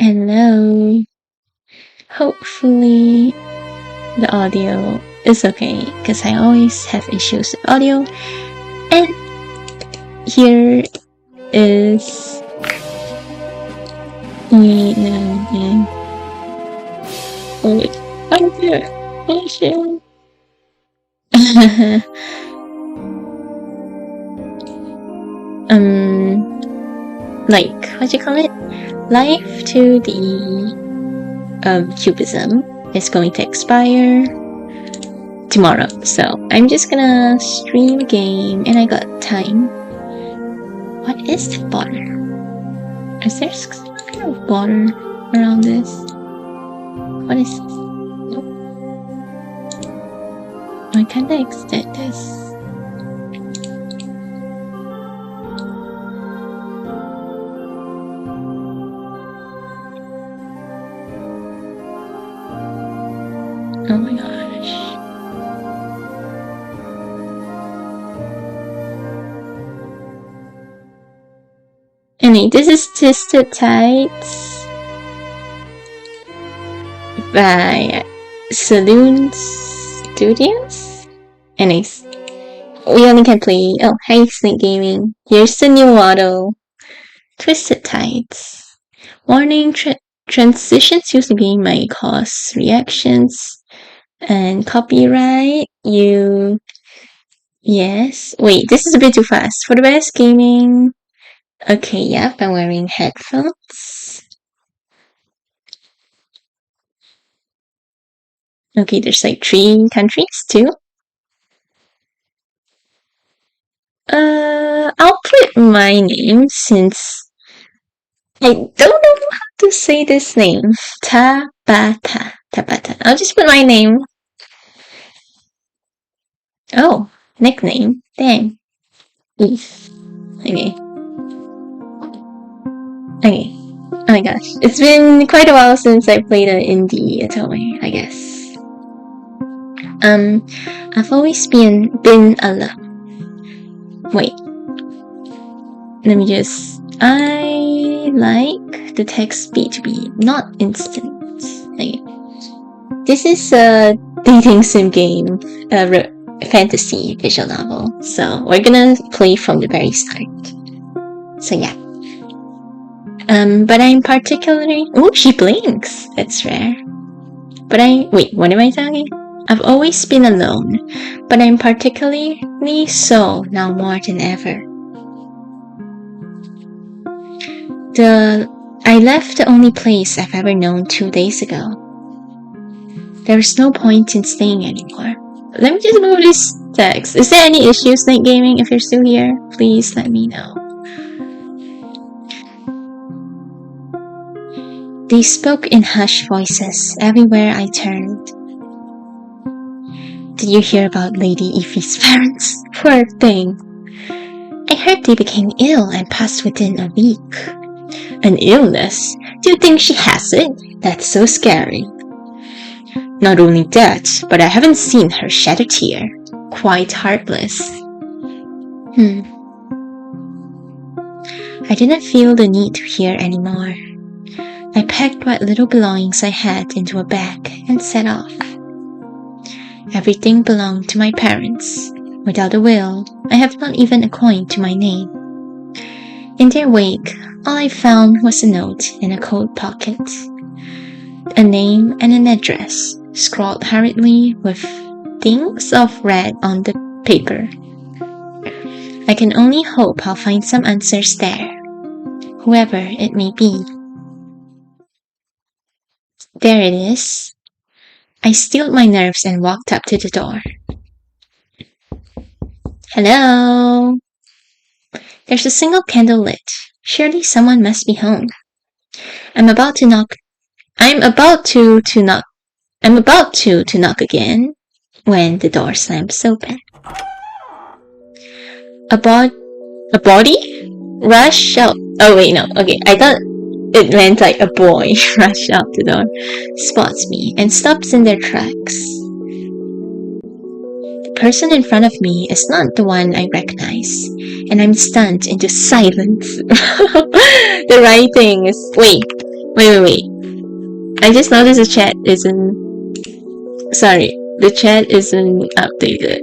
Hello. Hopefully the audio is okay because I always have issues with audio. And here is me now. Oh wait, I'm here. Oh shit. Like what you call it? Life to the cubism is going to expire tomorrow, so I'm just gonna stream a game, and I got time. What is that water? Is there some kind of water around this? What is this? Nope. I kinda extend this. Oh my gosh. Anyway, this is Twisted Tides by Selune Studios. Anyways, we only can play. Oh, hey, Snake Gaming. Here's the new model. Twisted Tides. Warning, transitions used to be may cause reactions. And copyright, yes. Wait, this is a bit too fast. For the best gaming. Okay, yep, I'm wearing headphones. Okay, there's like 3 countries too. I'll put my name since I don't know how to say this name. Tabatha. I'll just put my name. Oh, nickname. Dang. Oof. Okay. Oh my gosh. It's been quite a while since I played an indie Atome, I guess. I've always been alone. Wait. Let me just... I like the text speed to be not instant. Okay. This is a dating sim game, fantasy visual novel. So we're gonna play from the very start. So yeah. But I'm particularly... Oh, she blinks! That's rare. But wait, what am I talking? I've always been alone, but I'm particularly so now more than ever. I left the only place I've ever known 2 days ago. There's no point in staying anymore. Let me just move this text. Is there any issues, Night Gaming? If you're still here, please let me know. They spoke in hushed voices everywhere I turned. Did you hear about Lady Ife's parents? Poor thing. I heard they became ill and passed within a week. An illness? Do you think she has it? That's so scary. Not only that, but I haven't seen her shed a tear. Quite heartless. I didn't feel the need to hear anymore. I packed what little belongings I had into a bag and set off. Everything belonged to my parents. Without a will, I have not even a coin to my name. In their wake, all I found was a note in a coat pocket. A name and an address, scrawled hurriedly with things of red on the paper. I can only hope I'll find some answers there, whoever it may be. There it is. I steeled my nerves and walked up to the door. Hello? There's a single candle lit. Surely someone must be home. I'm about to knock again when the door slams open. A body? Rush out. Oh wait, no. Okay, I thought it meant like a boy rushed out the door, spots me, and stops in their tracks. The person in front of me is not the one I recognize, and I'm stunned into silence. The writing is... Wait, Wait. I just noticed the chat isn't... Sorry, the chat isn't updated.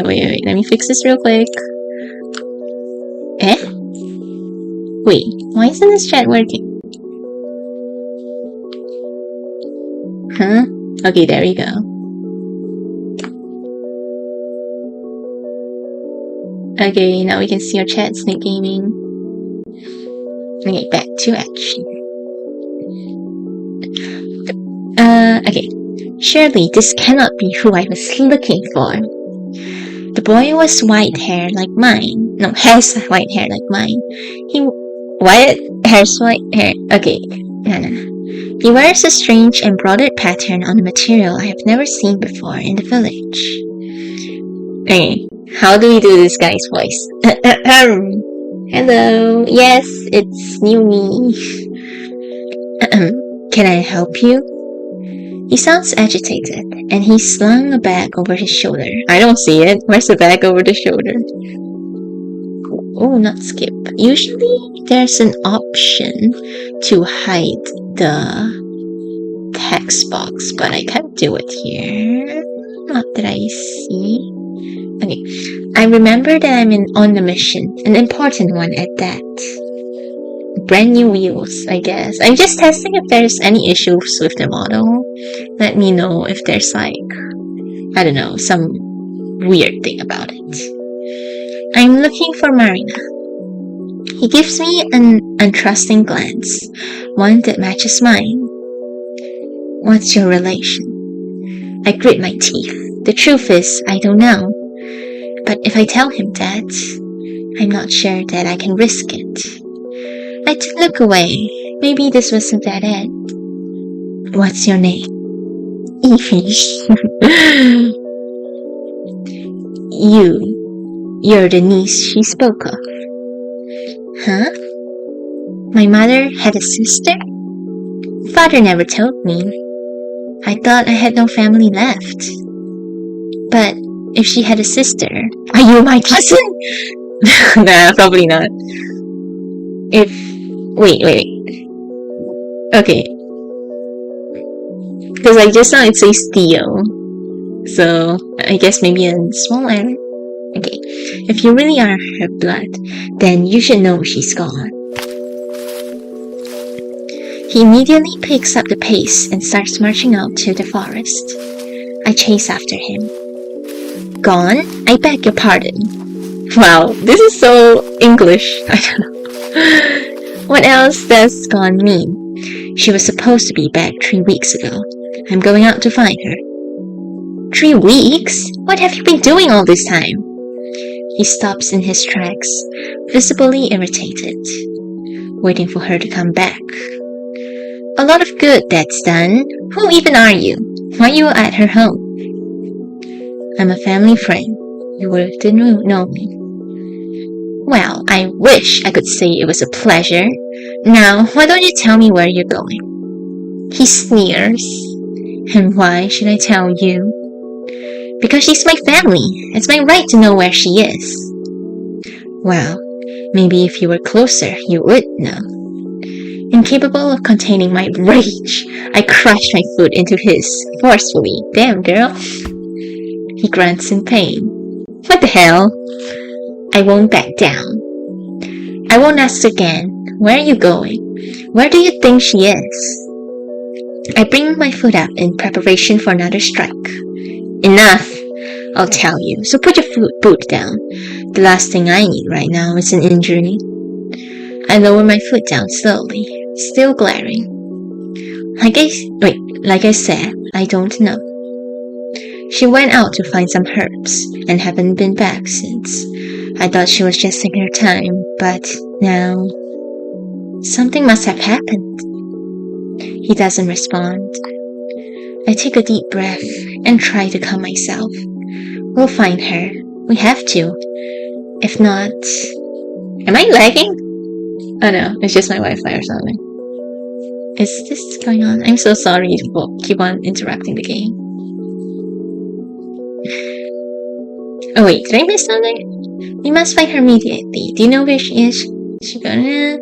Wait. Let me fix this real quick. Eh? Wait, why isn't this chat working? Huh? Okay, there we go. Okay, now we can see our chat, Snake Gaming. Okay, back to action. Okay. Surely this cannot be who I was looking for. The boy was white hair like mine. No, has white hair like mine. Has white hair. Okay, no. He wears a strange embroidered pattern on a material I have never seen before in the village. Okay, how do we do this guy's voice? Hello, yes, it's new me. Can I help you? He sounds agitated, and he slung a bag over his shoulder. I don't see it. Where's the bag over the shoulder? Oh, not skip. Usually, there's an option to hide the text box, but I can't do it here. Not that I see. Okay, I remember that I'm on a mission, an important one at that. Brand new wheels, I guess. I'm just testing if there's any issues with the model. Let me know if there's like, I don't know, some weird thing about it. I'm looking for Marina. He gives me an untrusting glance, one that matches mine. What's your relation? I grit my teeth. The truth is, I don't know. But if I tell him that, I'm not sure that I can risk it. I did look away. Maybe this wasn't that it. What's your name? Evie. You're the niece she spoke of. Huh? My mother had a sister? Father never told me. I thought I had no family left. But if she had a sister, are you my cousin? Nah, probably not. Wait. Okay. Because I just saw it says Theo. So, I guess maybe a small error. Okay. If you really are her blood, then you should know she's gone. He immediately picks up the pace and starts marching out to the forest. I chase after him. Gone? I beg your pardon. Wow, this is so English. I don't know. What else does gone mean? She was supposed to be back 3 weeks ago. I'm going out to find her. 3 weeks? What have you been doing all this time? He stops in his tracks, visibly irritated, waiting for her to come back. A lot of good that's done. Who even are you? Why are you at her home? I'm a family friend. You didn't know me. Well, I wish I could say it was a pleasure. Now, why don't you tell me where you're going? He sneers. And why should I tell you? Because she's my family. It's my right to know where she is. Well, maybe if you were closer, you would know. Incapable of containing my rage, I crushed my foot into his, forcefully. Damn, girl. He grunts in pain. What the hell? I won't back down. I won't ask again. Where are you going? Where do you think she is? I bring my foot up in preparation for another strike. Enough! I'll tell you, so put your boot down. The last thing I need right now is an injury. I lower my foot down slowly, still glaring. Like I said, I don't know. She went out to find some herbs and haven't been back since. I thought she was just taking her time, but now something must have happened. He doesn't respond. I take a deep breath and try to calm myself. We'll find her. We have to. If not... Am I lagging? Oh no, it's just my Wi-Fi or something. Is this going on? I'm so sorry to keep on interrupting the game. Oh wait, did I miss something? We must find her immediately. Do you know where she is? Is she gonna...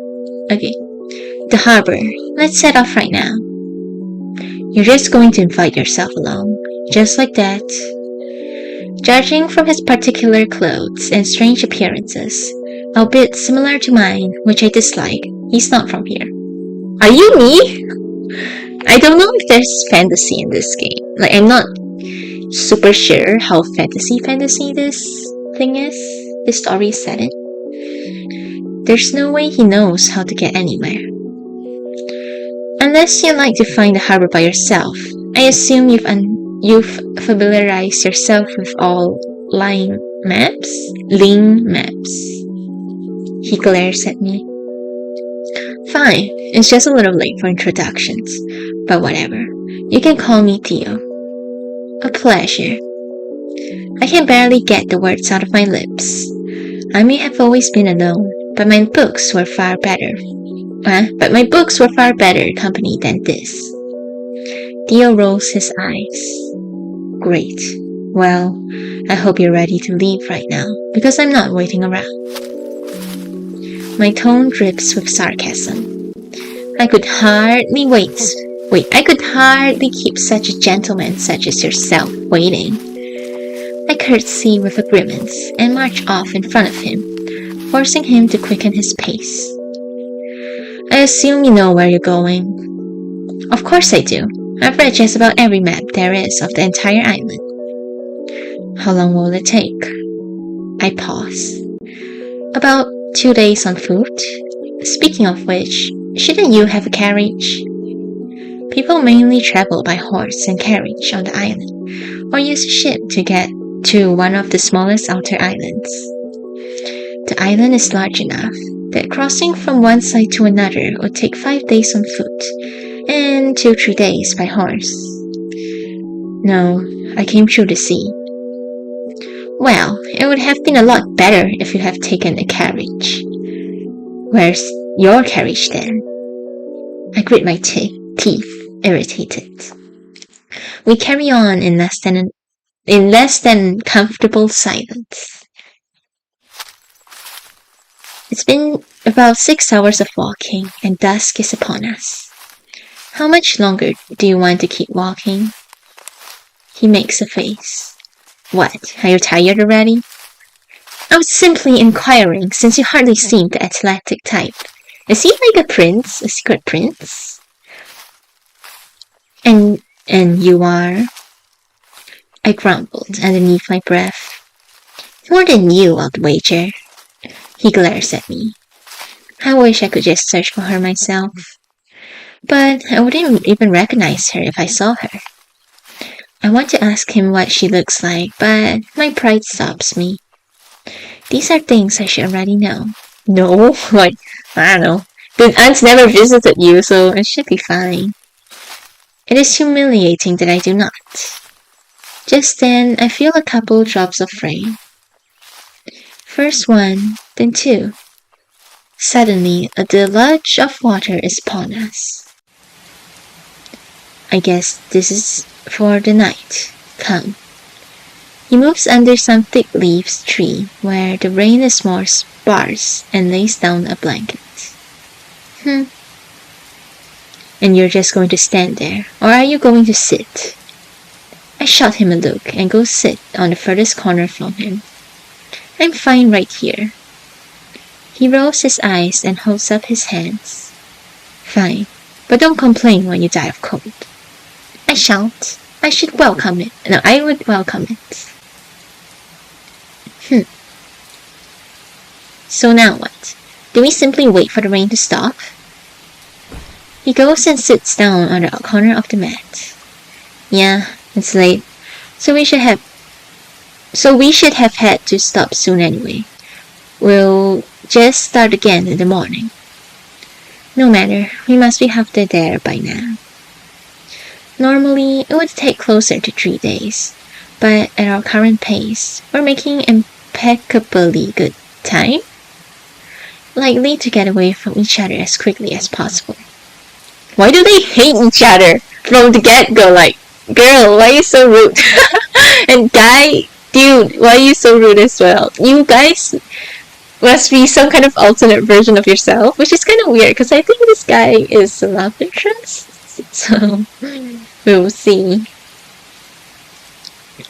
Okay. The harbor. Let's set off right now. You're just going to invite yourself along. Just like that. Judging from his particular clothes and strange appearances, albeit similar to mine, which I dislike, he's not from here. Are you me? I don't know if there's fantasy in this game. Like, I'm not super sure how fantasy this thing is. The story is set in. There's no way he knows how to get anywhere. Unless you like to find the harbor by yourself, I assume you've familiarized yourself with all Ling maps? He glares at me. Fine, it's just a little late for introductions, but whatever. You can call me Theo. A pleasure. I can barely get the words out of my lips. I may have always been alone, but my books were far better company than this. Theo rolls his eyes. Great. Well, I hope you're ready to leave right now, because I'm not waiting around. My tone drips with sarcasm. I could hardly keep such a gentleman such as yourself waiting. I curtsy with a grimace and march off in front of him, forcing him to quicken his pace. I assume you know where you're going. Of course I do. I've read just about every map there is of the entire island. How long will it take? I pause. About 2 days on foot. Speaking of which, shouldn't you have a carriage? People mainly travel by horse and carriage on the island, or use a ship to get to one of the smallest outer islands. The island is large enough that crossing from one side to another would take 5 days on foot, and 2-3 days by horse. No, I came through the sea. Well, it would have been a lot better if you had taken a carriage. Where's your carriage then? I grit my teeth, irritated. We carry on in less than comfortable silence. It's been about 6 hours of walking, and dusk is upon us. How much longer do you want to keep walking? He makes a face. What, are you tired already? I was simply inquiring, since you hardly seem the athletic type. Is he like a secret prince? And you are? I grumbled underneath my breath. More than you, I'll wager. He glares at me. I wish I could just search for her myself. But I wouldn't even recognize her if I saw her. I want to ask him what she looks like, but my pride stops me. These are things I should already know. No? What? I don't know. The aunt's never visited you, so it should be fine. It is humiliating that I do not. Just then, I feel a couple drops of rain. First one, then two. Suddenly, a deluge of water is upon us. I guess this is for the night. Come. He moves under some thick leaves tree where the rain is more sparse and lays down a blanket. And you're just going to stand there, or are you going to sit? I shot him a look and go sit on the furthest corner from him. I'm fine right here. He rolls his eyes and holds up his hands. Fine, but don't complain when you die of cold. I shan't. I should welcome it. No, I would welcome it. So now what? Do we simply wait for the rain to stop? He goes and sits down on the corner of the mat. Yeah, it's late. So we should have had to stop soon anyway. We'll just start again in the morning. No matter, we must be halfway there by now. Normally, it would take closer to 3 days, but at our current pace, we're making impeccably good time. Likely to get away from each other as quickly as possible. Why do they hate each other from the get-go? Like, girl, why are you so rude? And guy, dude, why are you so rude as well? You guys, must be some kind of alternate version of yourself, which is kind of weird because I think this guy is a love interest. So we'll see.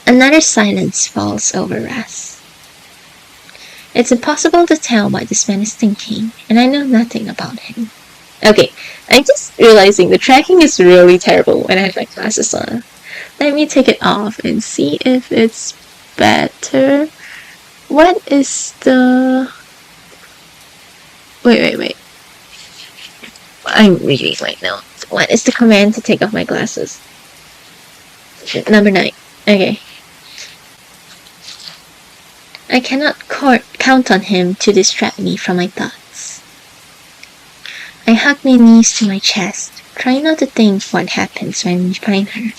Another silence falls over us. It's impossible to tell what this man is thinking, and I know nothing about him. Okay, I'm just realizing the tracking is really terrible when I have my glasses on. Let me take it off and see if it's better. What is the... Wait. I'm reading my notes. What is the command to take off my glasses? Number 9. Okay. I cannot count on him to distract me from my thoughts. I hug my knees to my chest, trying not to think what happens when we find her.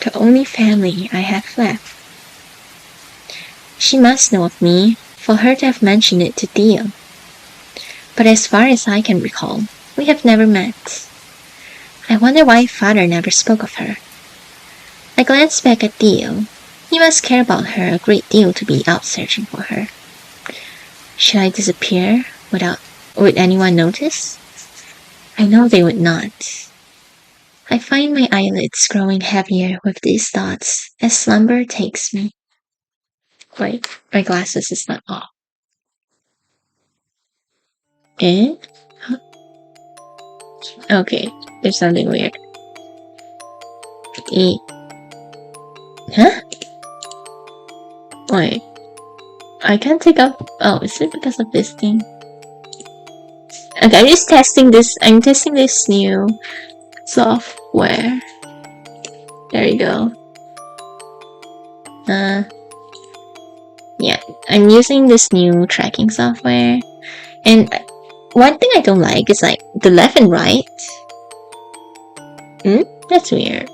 The only family I have left. She must know of me, for her to have mentioned it to Theo. But as far as I can recall, we have never met. I wonder why Father never spoke of her. I glanced back at Theo. He must care about her a great deal to be out searching for her. Should I disappear would anyone notice? I know they would not. I find my eyelids growing heavier with these thoughts as slumber takes me. Wait, my glasses is not off. Eh? Huh? Okay, there's something weird. Huh? Wait. I can't take up... Oh, is it because of this thing? Okay, I'm testing this new software. There you go. Yeah, I'm using this new tracking software. And one thing I don't like is like the left and right. That's weird.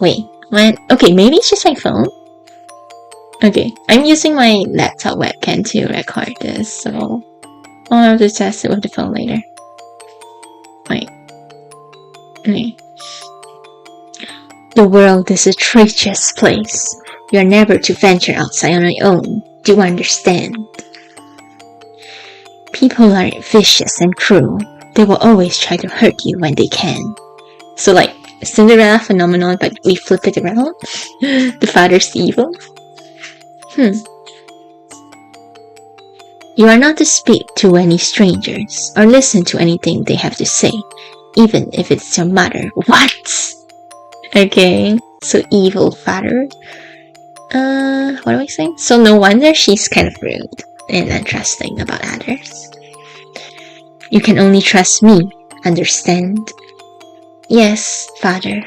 Wait, when? Okay, maybe it's just my phone. Okay, I'm using my laptop webcam to record this, so I'll have to test it with the phone later. Wait. Okay. The world is a treacherous place. You are never to venture outside on your own. Do you understand? People are vicious and cruel. They will always try to hurt you when they can. So like Cinderella phenomenon, but we flip it around. The father's evil. You are not to speak to any strangers or listen to anything they have to say, even if it's your mother. What? Okay, so evil father. What do I say? So no wonder she's kind of rude and untrusting about others. You can only trust me, understand? Yes, father.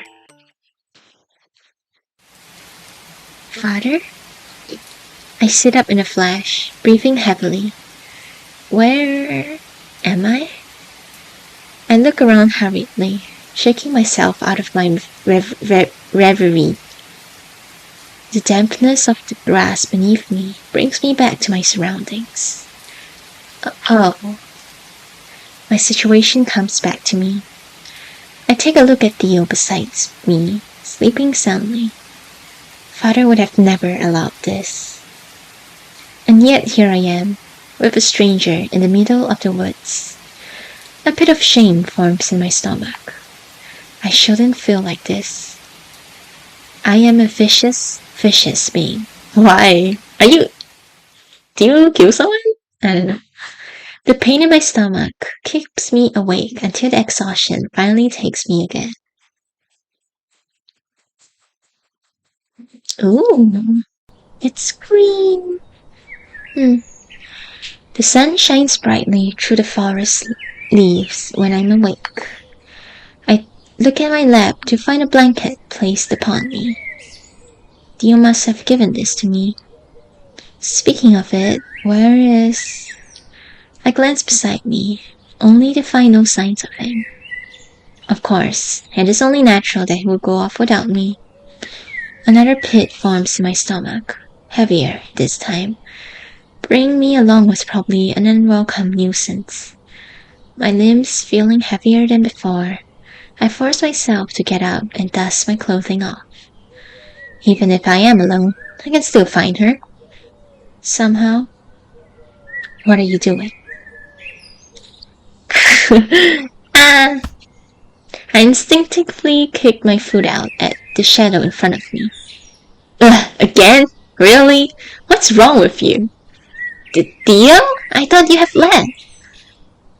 Father? I sit up in a flash, breathing heavily. Where am I? I look around hurriedly, shaking myself out of my reverie. The dampness of the grass beneath me brings me back to my surroundings. Oh. My situation comes back to me. I take a look at Theo beside me, sleeping soundly. Father would have never allowed this. And yet here I am, with a stranger in the middle of the woods. A pit of shame forms in my stomach. I shouldn't feel like this. I am a vicious being. Why? Do you kill someone? I don't know. The pain in my stomach keeps me awake until the exhaustion finally takes me again. Ooh, it's green. The sun shines brightly through the forest leaves when I'm awake. I look at my lap to find a blanket placed upon me. Theo must have given this to me. Speaking of it, where is... I glance beside me, only to find no signs of him. Of course, it is only natural that he would go off without me. Another pit forms in my stomach, heavier this time. Bringing me along was probably an unwelcome nuisance. My limbs feeling heavier than before, I force myself to get up and dust my clothing off. Even if I am alone, I can still find her. Somehow. What are you doing? I instinctively kicked my foot out at the shadow in front of me. Ugh, again? Really? What's wrong with you? Theo? I thought you have left.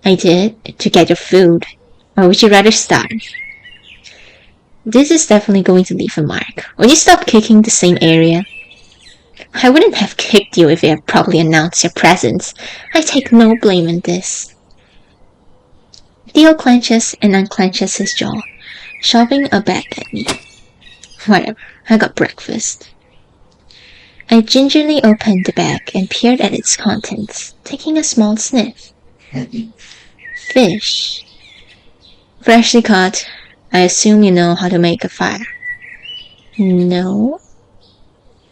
I did, to get your food. Or would you rather starve? This is definitely going to leave a mark. Would you stop kicking the same area? I wouldn't have kicked you if you had properly announced your presence. I take no blame in this. Theo clenches and unclenches his jaw, shoving a bag at me. Whatever, I got breakfast. I gingerly opened the bag and peered at its contents, taking a small sniff. Fish. Freshly caught. I assume you know how to make a fire. No.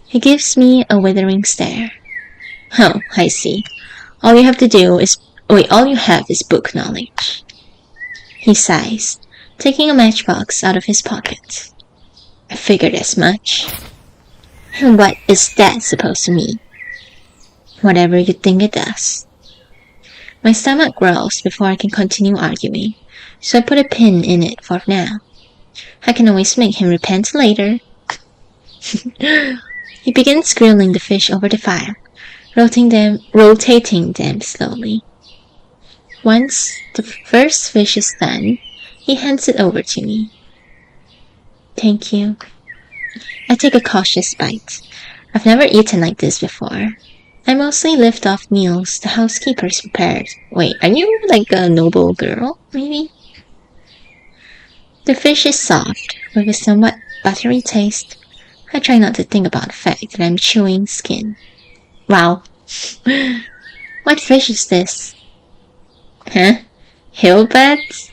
He gives me a withering stare. Oh, I see. All you have is book knowledge. He sighs, taking a matchbox out of his pocket. I figured as much. And what is that supposed to mean? Whatever you think it does. My stomach growls before I can continue arguing, so I put a pin in it for now. I can always make him repent later. He begins grilling the fish over the fire, rotating them slowly. Once the first fish is done, he hands it over to me. Thank you. I take a cautious bite. I've never eaten like this before. I mostly lift off meals the housekeepers prepared. Wait, are you like a noble girl, maybe? The fish is soft, with a somewhat buttery taste. I try not to think about the fact that I'm chewing skin. Wow. What fish is this? Huh? Hillbats?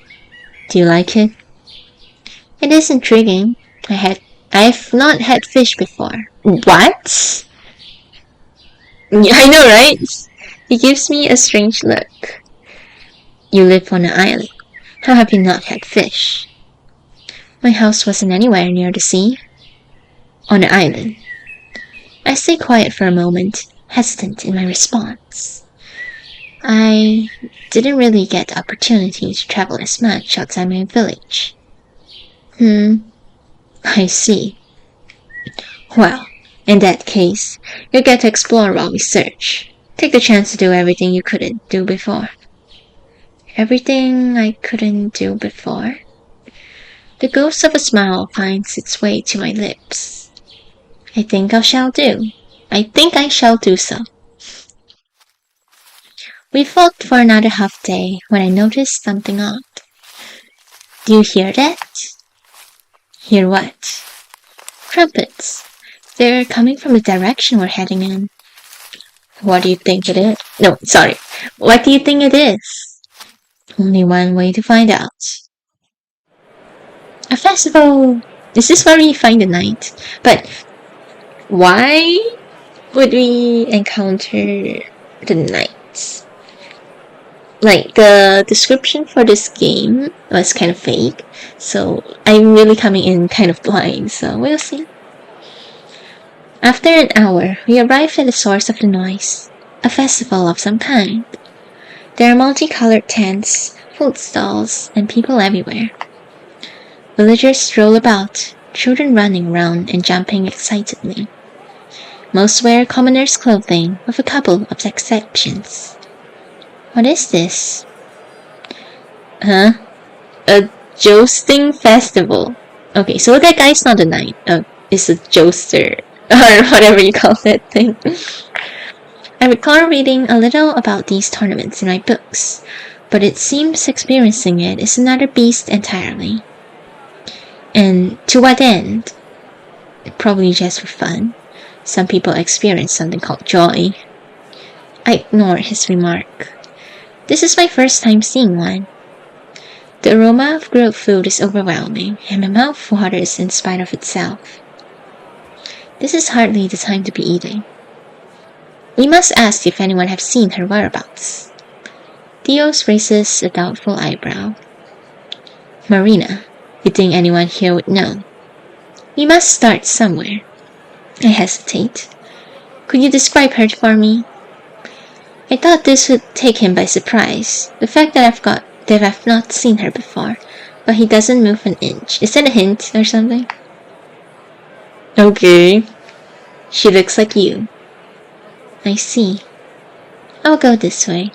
Do you like it? It is intriguing. I've not had fish before. What? I know, right? He gives me a strange look. You live on an island. How have you not had fish? My house wasn't anywhere near the sea. On an island. I stay quiet for a moment, hesitant in my response. I didn't really get the opportunity to travel as much outside my village. I see. Well, in that case, you get to explore while we search. Take the chance to do everything you couldn't do before. Everything I couldn't do before? The ghost of a smile finds its way to my lips. I think I shall do so. We walked for another half day when I noticed something odd. Do you hear that? Hear what? Trumpets. They're coming from the direction we're heading in. What do you think it is? No, sorry. What do you think it is? Only one way to find out. A festival! This is where we find the night. But why would we encounter the night? Like, the description for this game was kind of vague, so I'm really coming in kind of blind, so we'll see. After an hour, we arrived at the source of the noise, a festival of some kind. There are multicolored tents, food stalls, and people everywhere. Villagers stroll about, children running around and jumping excitedly. Most wear commoners' clothing, with a couple of exceptions. What is this? Huh? A jousting festival. Okay, so that guy's not a knight. It's a joester. Or whatever you call that thing. I recall reading a little about these tournaments in my books, but it seems experiencing it is another beast entirely. And to what end? Probably just for fun. Some people experience something called joy. I ignore his remark. This is my first time seeing one. The aroma of grilled food is overwhelming, and my mouth waters in spite of itself. This is hardly the time to be eating. We must ask if anyone has seen her whereabouts. Theos raises a doubtful eyebrow. Marina, you think anyone here would know? We must start somewhere. I hesitate. Could you describe her for me? I thought this would take him by surprise. The fact that I've not seen her before, but he doesn't move an inch. Is that a hint or something? Okay. She looks like you. I see. I'll go this way.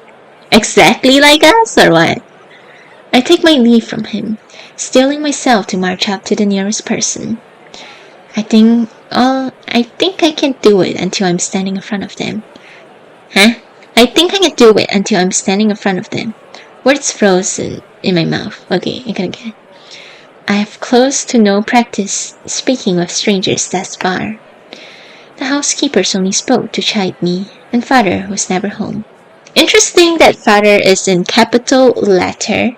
Exactly like us, or what? I take my leave from him, steeling myself to march up to the nearest person. I think I can do it until I'm standing in front of them. Huh? I think I can do it until I'm standing in front of them. Words frozen in my mouth. Okay, I gotta get it. I have close to no practice speaking with strangers thus far. The housekeepers only spoke to chide me, and father was never home. Interesting that father is in capital letter.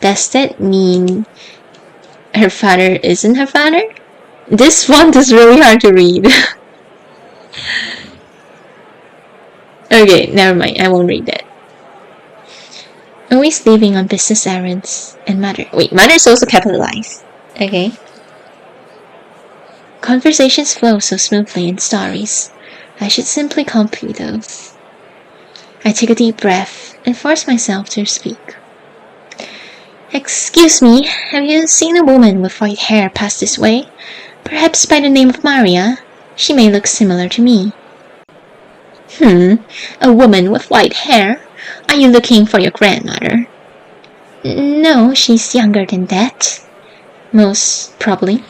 Does that mean her father isn't her father? This font is really hard to read. Okay, never mind. I won't read that. Always leaving on business errands. And mother. Wait, mother is also capitalized. Okay. Conversations flow so smoothly in stories. I should simply copy those. I take a deep breath and force myself to speak. Excuse me, have you seen a woman with white hair pass this way? Perhaps by the name of Maria? She may look similar to me. A woman with white hair? Are you looking for your grandmother? No, she's younger than that. Most probably.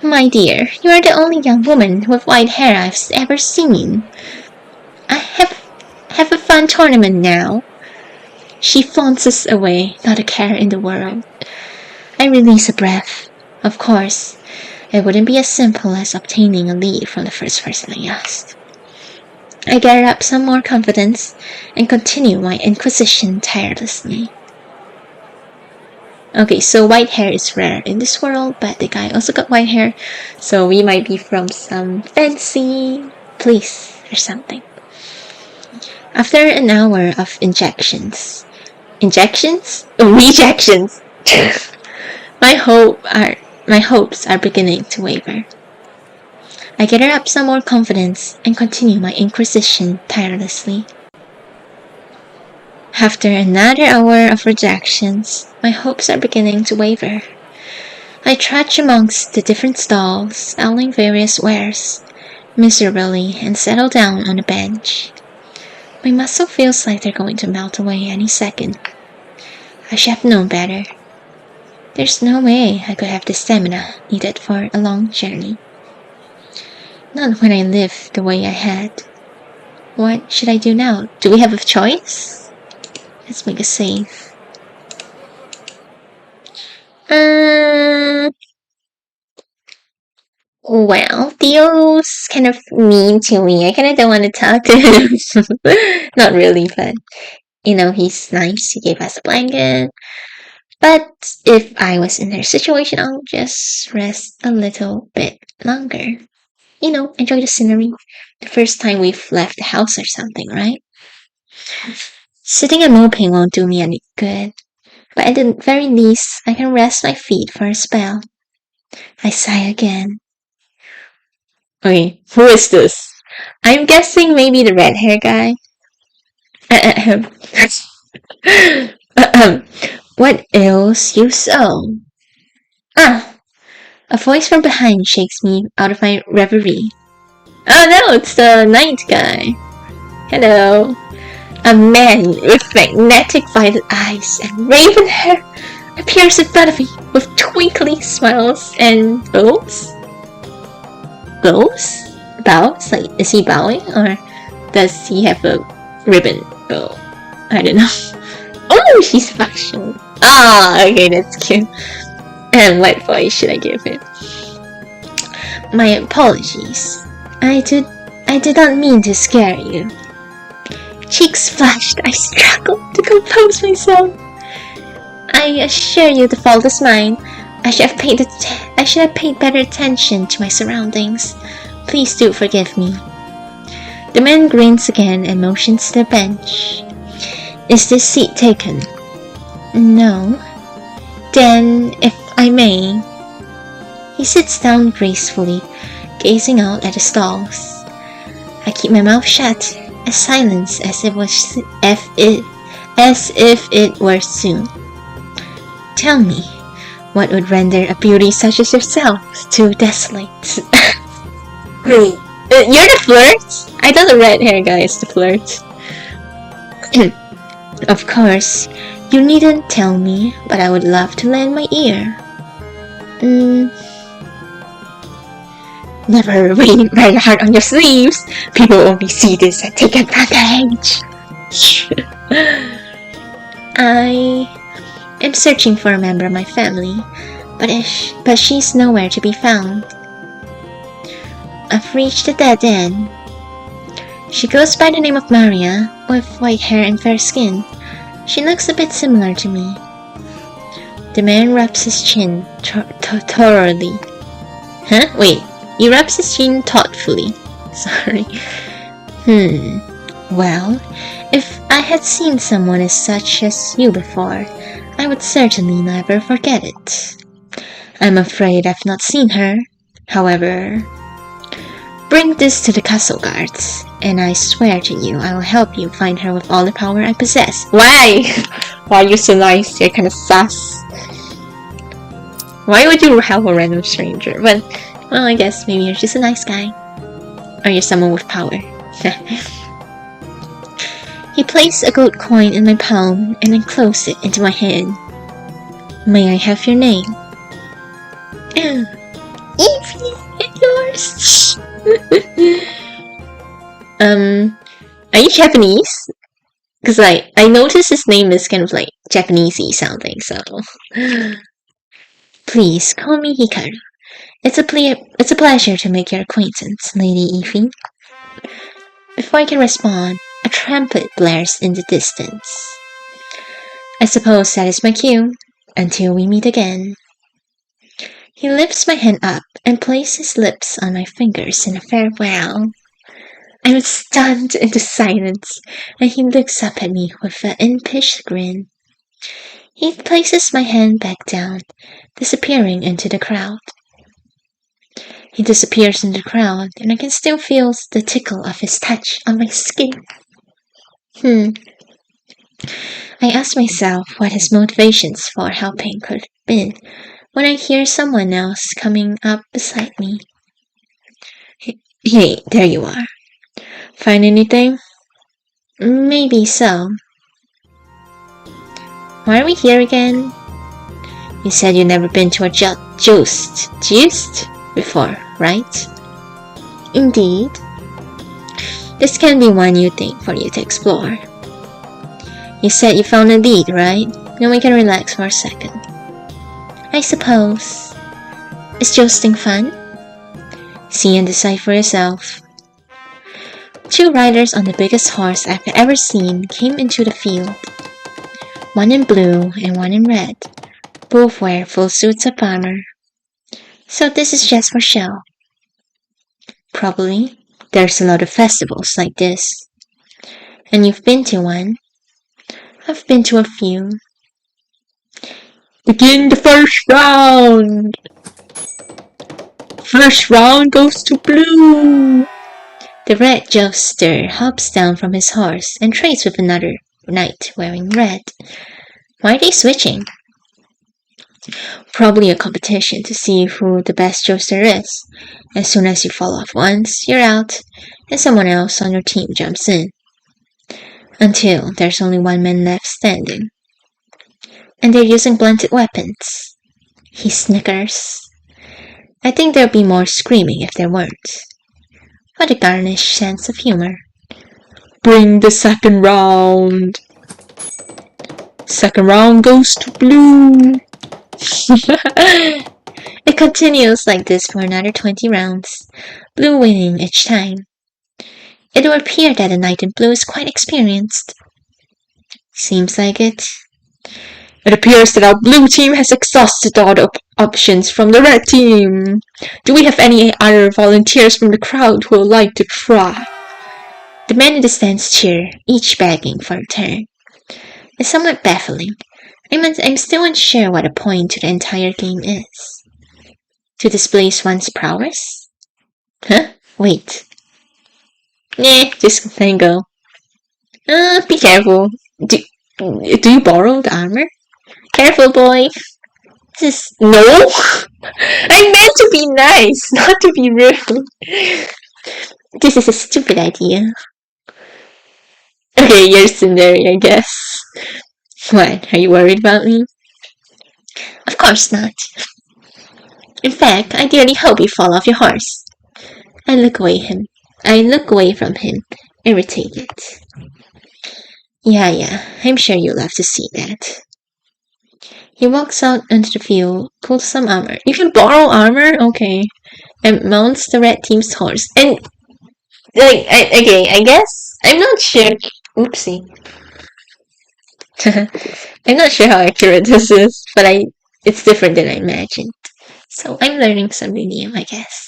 My dear, you are the only young woman with white hair I've ever seen. I have a fun tournament now. She flounces away, not a care in the world. I release a breath. Of course, it wouldn't be as simple as obtaining a lead from the first person I asked. I gather up some more confidence and continue my inquisition tirelessly. Okay, so white hair is rare in this world, but the guy also got white hair, so we might be from some fancy place or something. After an hour of injections? Rejections! My hopes are beginning to waver. I gather up some more confidence and continue my inquisition tirelessly. After another hour of rejections, my hopes are beginning to waver. I trudge amongst the different stalls, selling various wares, miserably, and settle down on a bench. My muscle feels like they're going to melt away any second. I should have known better. There's no way I could have the stamina needed for a long journey. Not when I live the way I had. What should I do now? Do we have a choice? Let's make a save. Well, Theo's kind of mean to me. I kind of don't want to talk to him. Not really, but he's nice. He gave us a blanket. But if I was in their situation, I'll just rest a little bit longer. Enjoy the scenery. The first time we've left the house or something, right? Sitting and moping won't do me any good. But at the very least, I can rest my feet for a spell. I sigh again. Okay, who is this? I'm guessing maybe the red hair guy. What ails you so? A voice from behind shakes me out of my reverie. Oh no, it's the night guy. Hello. A man with magnetic violet eyes and raven hair appears in front of me with twinkling smiles and bows? Bows? Bows? Like, is he bowing or does he have a ribbon bow? I don't know. Oh, she's fashion. Okay, that's cute. And what voice should I give him? My apologies. I did not mean to scare you. Cheeks flushed, I struggled to compose myself. I assure you the fault is mine. I should have paid better attention to my surroundings. Please do forgive me. The man grins again and motions to the bench. Is this seat taken? No. Then, if I may. He sits down gracefully, gazing out at the stalls. I keep my mouth shut A silence as if it were soon. Tell me, what would render a beauty such as yourself too desolate? You're the flirt? I thought the red hair guy is the flirt. Of course, you needn't tell me, but I would love to lend my ear. Never wear your heart on your sleeves. People only see this and take advantage. I am searching for a member of my family, but she's nowhere to be found. I've reached a dead end. She goes by the name of Maria, with white hair and fair skin. She looks a bit similar to me. The man rubs his chin thoroughly. Huh? Wait, he rubs his chin thoughtfully. Sorry. Well, if I had seen someone as such as you before, I would certainly never forget it. I'm afraid I've not seen her. However, bring this to the castle guards, and I swear to you I will help you find her with all the power I possess. Why? Why are you so nice? You're kind of sus. Why would you help a random stranger? Well, I guess maybe you're just a nice guy. Or you're someone with power. He placed a gold coin in my palm and enclosed it into my hand. May I have your name? Evie, it's yours. Are you Japanese? Because I noticed his name is kind of like Japanesey sounding, so... Please, call me Hikaru. It's a pleasure to make your acquaintance, Lady Evie. Before I can respond, a trumpet blares in the distance. I suppose that is my cue, until we meet again. He lifts my hand up and places his lips on my fingers in a farewell. I'm stunned into silence, and he looks up at me with an impish grin. He places my hand back down, disappearing into the crowd. He disappears in the crowd, and I can still feel the tickle of his touch on my skin. I ask myself what his motivations for helping could have been when I hear someone else coming up beside me. Hey, there you are. Find anything? Maybe so. Why are we here again? You said you'd never been to a joust before, right? Indeed. This can be one new thing for you to explore. You said you found a lead, right? Then we can relax for a second. I suppose. Is jousting fun? See and decide for yourself. 2 riders on the biggest horse I've ever seen came into the field. One in blue and one in red. Both wear full suits of armor. So this is just for show. Probably. There's a lot of festivals like this. And you've been to one. I've been to a few. Begin the first round! First round goes to blue! The red jouster hops down from his horse and trades with another knight wearing red. Why are they switching? Probably a competition to see who the best jouster is. As soon as you fall off once, you're out, and someone else on your team jumps in. Until there's only one man left standing. And they're using blunted weapons. He snickers. I think there'd be more screaming if there weren't. What a garnished sense of humor. Bring the second round. Second round goes to blue. It continues like this for another 20 rounds, blue winning each time. It would appear that the knight in blue is quite experienced. Seems like it. It appears that our blue team has exhausted all the options from the red team. Do we have any other volunteers from the crowd who would like to try? The men in the stands cheer, each begging for a turn. It's somewhat baffling. I'm still unsure what the point to the entire game is. To display one's prowess? Huh? Wait. Nah, just let it go. Be careful. Do you borrow the armor? Careful, boy. No! I meant to be nice, not to be rude. This is a stupid idea. Okay, you're Cinderella, I guess. What, are you worried about me? Of course not. In fact, I dearly hope you fall off your horse. I look away from him, irritated. Yeah, I'm sure you'll love to see that. He walks out onto the field, pulls some armor. You can borrow armor? Okay. And mounts the red team's horse. And, I guess, I'm not sure. Oopsie. I'm not sure how accurate this is, but it's different than I imagined. So I'm learning something new, I guess.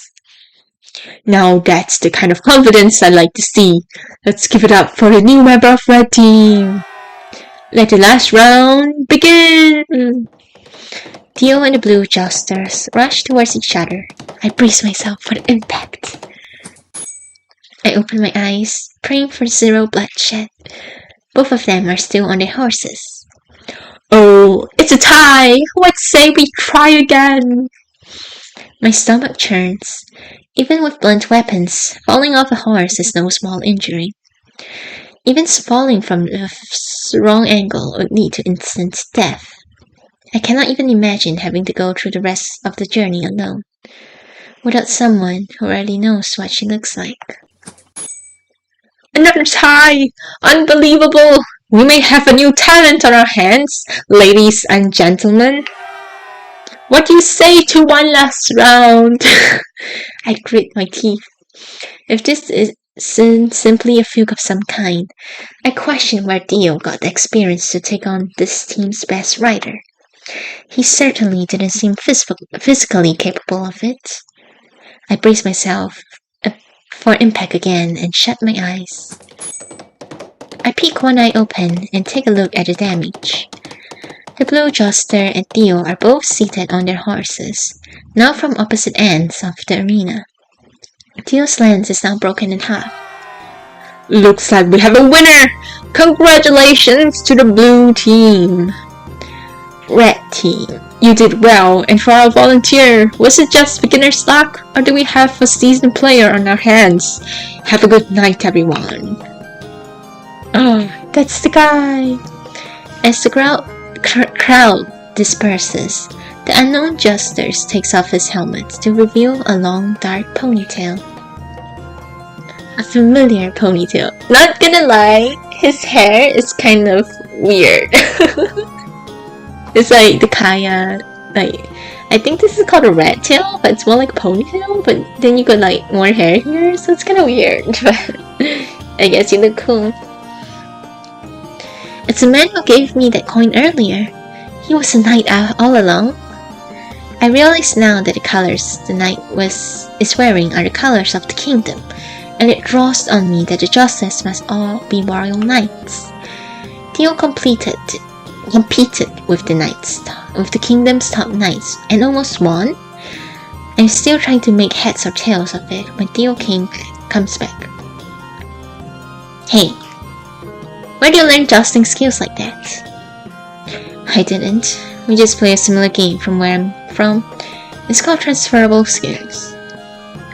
Now that's the kind of confidence I like to see. Let's give it up for the new member of Red Team. Let the last round begin! Theo and the blue jousters rush towards each other. I brace myself for the impact. I open my eyes, praying for zero bloodshed. Both of them are still on their horses. Oh, it's a tie! What say we try again? My stomach churns. Even with blunt weapons, falling off a horse is no small injury. Even falling from the wrong angle would lead to instant death. I cannot even imagine having to go through the rest of the journey alone, without someone who already knows what she looks like. Another tie! Unbelievable! We may have a new talent on our hands, ladies and gentlemen. What do you say to one last round? I grit my teeth. If this is simply a fluke of some kind, I question where Theo got the experience to take on this team's best rider. He certainly didn't seem physically capable of it. I brace myself for impact again and shut my eyes. I peek one eye open and take a look at the damage. The blue jouster and Theo are both seated on their horses, now from opposite ends of the arena. Theo's lance is now broken in half. Looks like we have a winner! Congratulations to the blue team! Red team, you did well, and for our volunteer, was it just beginner's luck, or do we have a seasoned player on our hands? Have a good night, everyone. Oh, that's the guy! As the crowd disperses, the unknown juster takes off his helmet to reveal a long, dark ponytail. A familiar ponytail. Not gonna lie, his hair is kind of weird. It's like the Kaya, I think this is called a rat tail, but it's more like a ponytail, but then you got like more hair here, so it's kind of weird, but I guess you look cool. It's the man who gave me that coin earlier. He was a knight all along. I realize now that the colors the knight is wearing are the colors of the kingdom, and it draws on me that the justice must all be royal knights. Theo competed with the kingdom's top knights and almost won. I'm still trying to make heads or tails of it when Theo comes back. Hey, where do you learn jousting skills like that? I didn't. We just play a similar game from where I'm from. It's called transferable skills.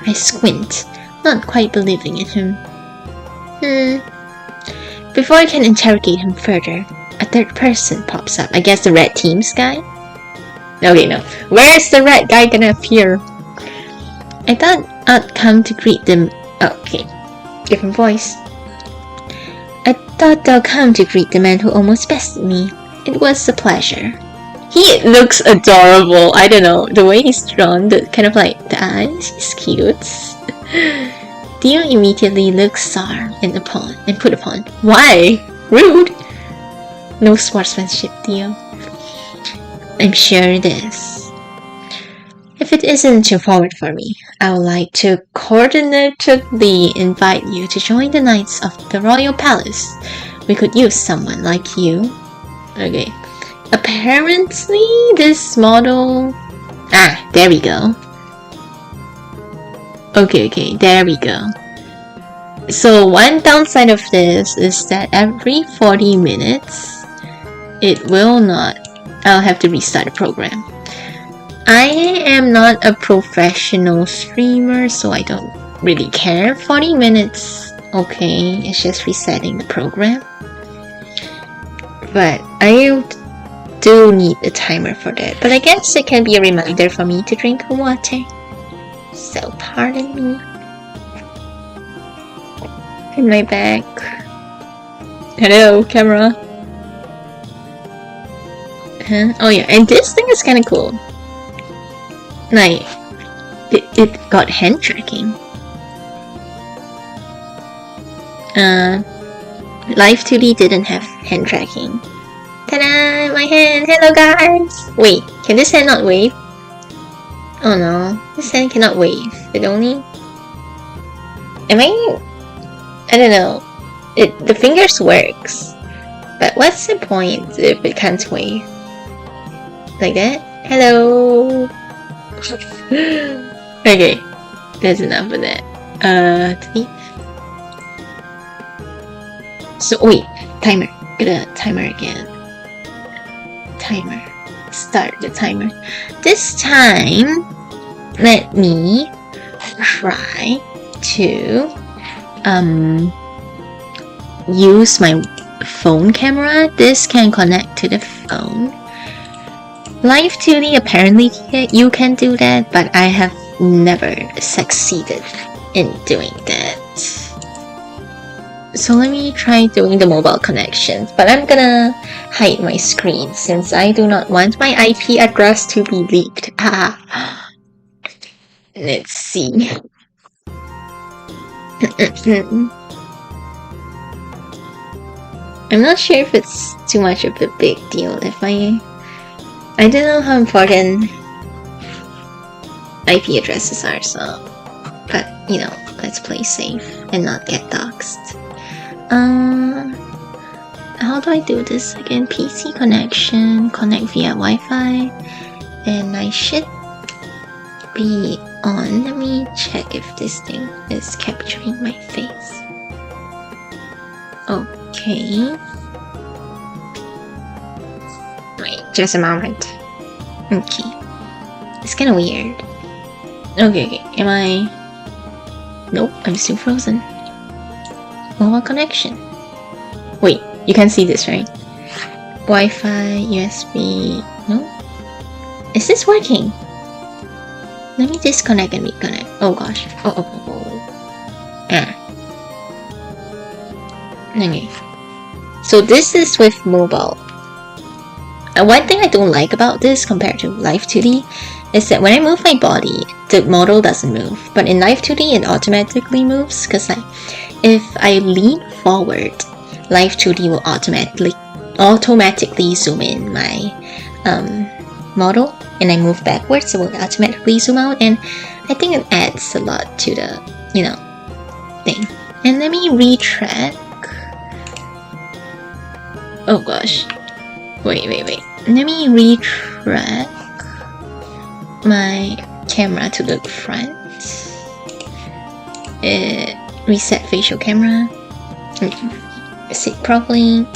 I squint, not quite believing in him. Before I can interrogate him further, a third person pops up. I guess the red team's guy? Okay, no. Where's the red guy gonna appear? I thought I'd come to greet them. Okay, different voice. I thought they'll come to greet the man who almost bested me. It was a pleasure. He looks adorable. I don't know, the way he's drawn, the kind of like the eyes, he's cute. Theo immediately looks sour and put upon. Why? Rude. No sportsmanship, Theo. I'm sure it is. If it isn't too forward for me, I would like to coordinatedly invite you to join the Knights of the Royal Palace. We could use someone like you. Okay. Apparently, this model... there we go. Okay, there we go. So one downside of this is that every 40 minutes, I'll have to restart the program. I am not a professional streamer, so I don't really care. 40 minutes, okay, it's just resetting the program. But I do need a timer for that. But I guess it can be a reminder for me to drink water. So pardon me. In my bag. Hello, camera. Oh yeah, and this thing is kind of cool. Like, it got hand tracking. Live 2D didn't have hand tracking. Ta-da! My hand! Hello guys! Wait, can this hand not wave? Oh no, this hand cannot wave. It only... I don't know. The fingers works. But what's the point if it can't wave? Like that? Hello! Okay, that's enough of that. Delete. So wait, timer. Get a timer again. Timer. Start the timer. This time, let me try to use my phone camera. This can connect to the phone. Live 2D apparently you can do that, but I have never succeeded in doing that. So let me try doing the mobile connections, but I'm gonna hide my screen since I do not want my IP address to be leaked. Let's see. I'm not sure if it's too much of a big deal if I don't know how important IP addresses are, so... But, you know, let's play safe and not get doxxed. How do I do this again? PC connection, connect via Wi-Fi, and I should be on. Let me check if this thing is capturing my face. Okay. Wait, just a moment. Okay. It's kinda weird. Okay, am I... Nope, I'm still frozen. Mobile connection. Wait, you can see this, right? Wi-Fi, USB... No? Is this working? Let me disconnect and reconnect. Oh gosh. Oh. Okay. So this is with mobile. One thing I don't like about this compared to Live 2D is that when I move my body, the model doesn't move. But in Live 2D, it automatically moves because if I lean forward, Live 2D will automatically zoom in my model, and I move backwards, it will automatically zoom out, and I think it adds a lot to the, you know, thing. And let me retrack. Oh gosh. Wait. Let me retrack my camera to the front. Reset facial camera. Sit properly.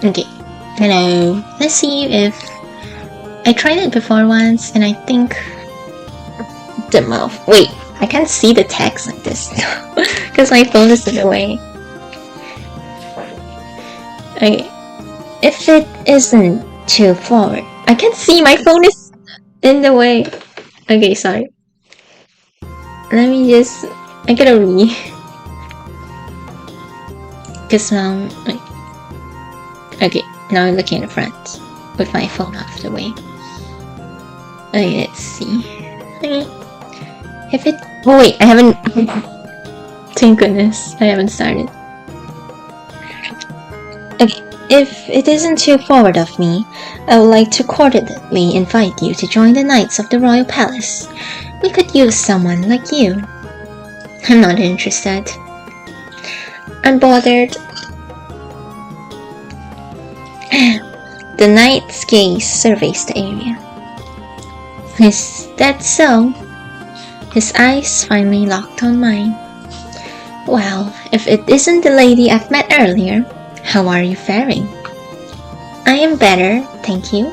Okay. Hello. Let's see if I tried it before once, and I think the mouth. Wait, I can't see the text like this because my phone is in the way. Okay. If it isn't too forward, I can't see. My phone is in the way. Okay, sorry. Let me just. I gotta Cause now, okay, now I'm looking at the front with my phone off the way. Okay, let's see. Okay. If it. Oh wait, I haven't. Thank goodness, I haven't started. Okay. If it isn't too forward of me, I would like to cordially invite you to join the Knights of the Royal Palace. We could use someone like you. I'm not interested. Unbothered. The knight's gaze surveys the area. Is that so? His eyes finally locked on mine. Well, if it isn't the lady I've met earlier, how are you faring? I am better, thank you.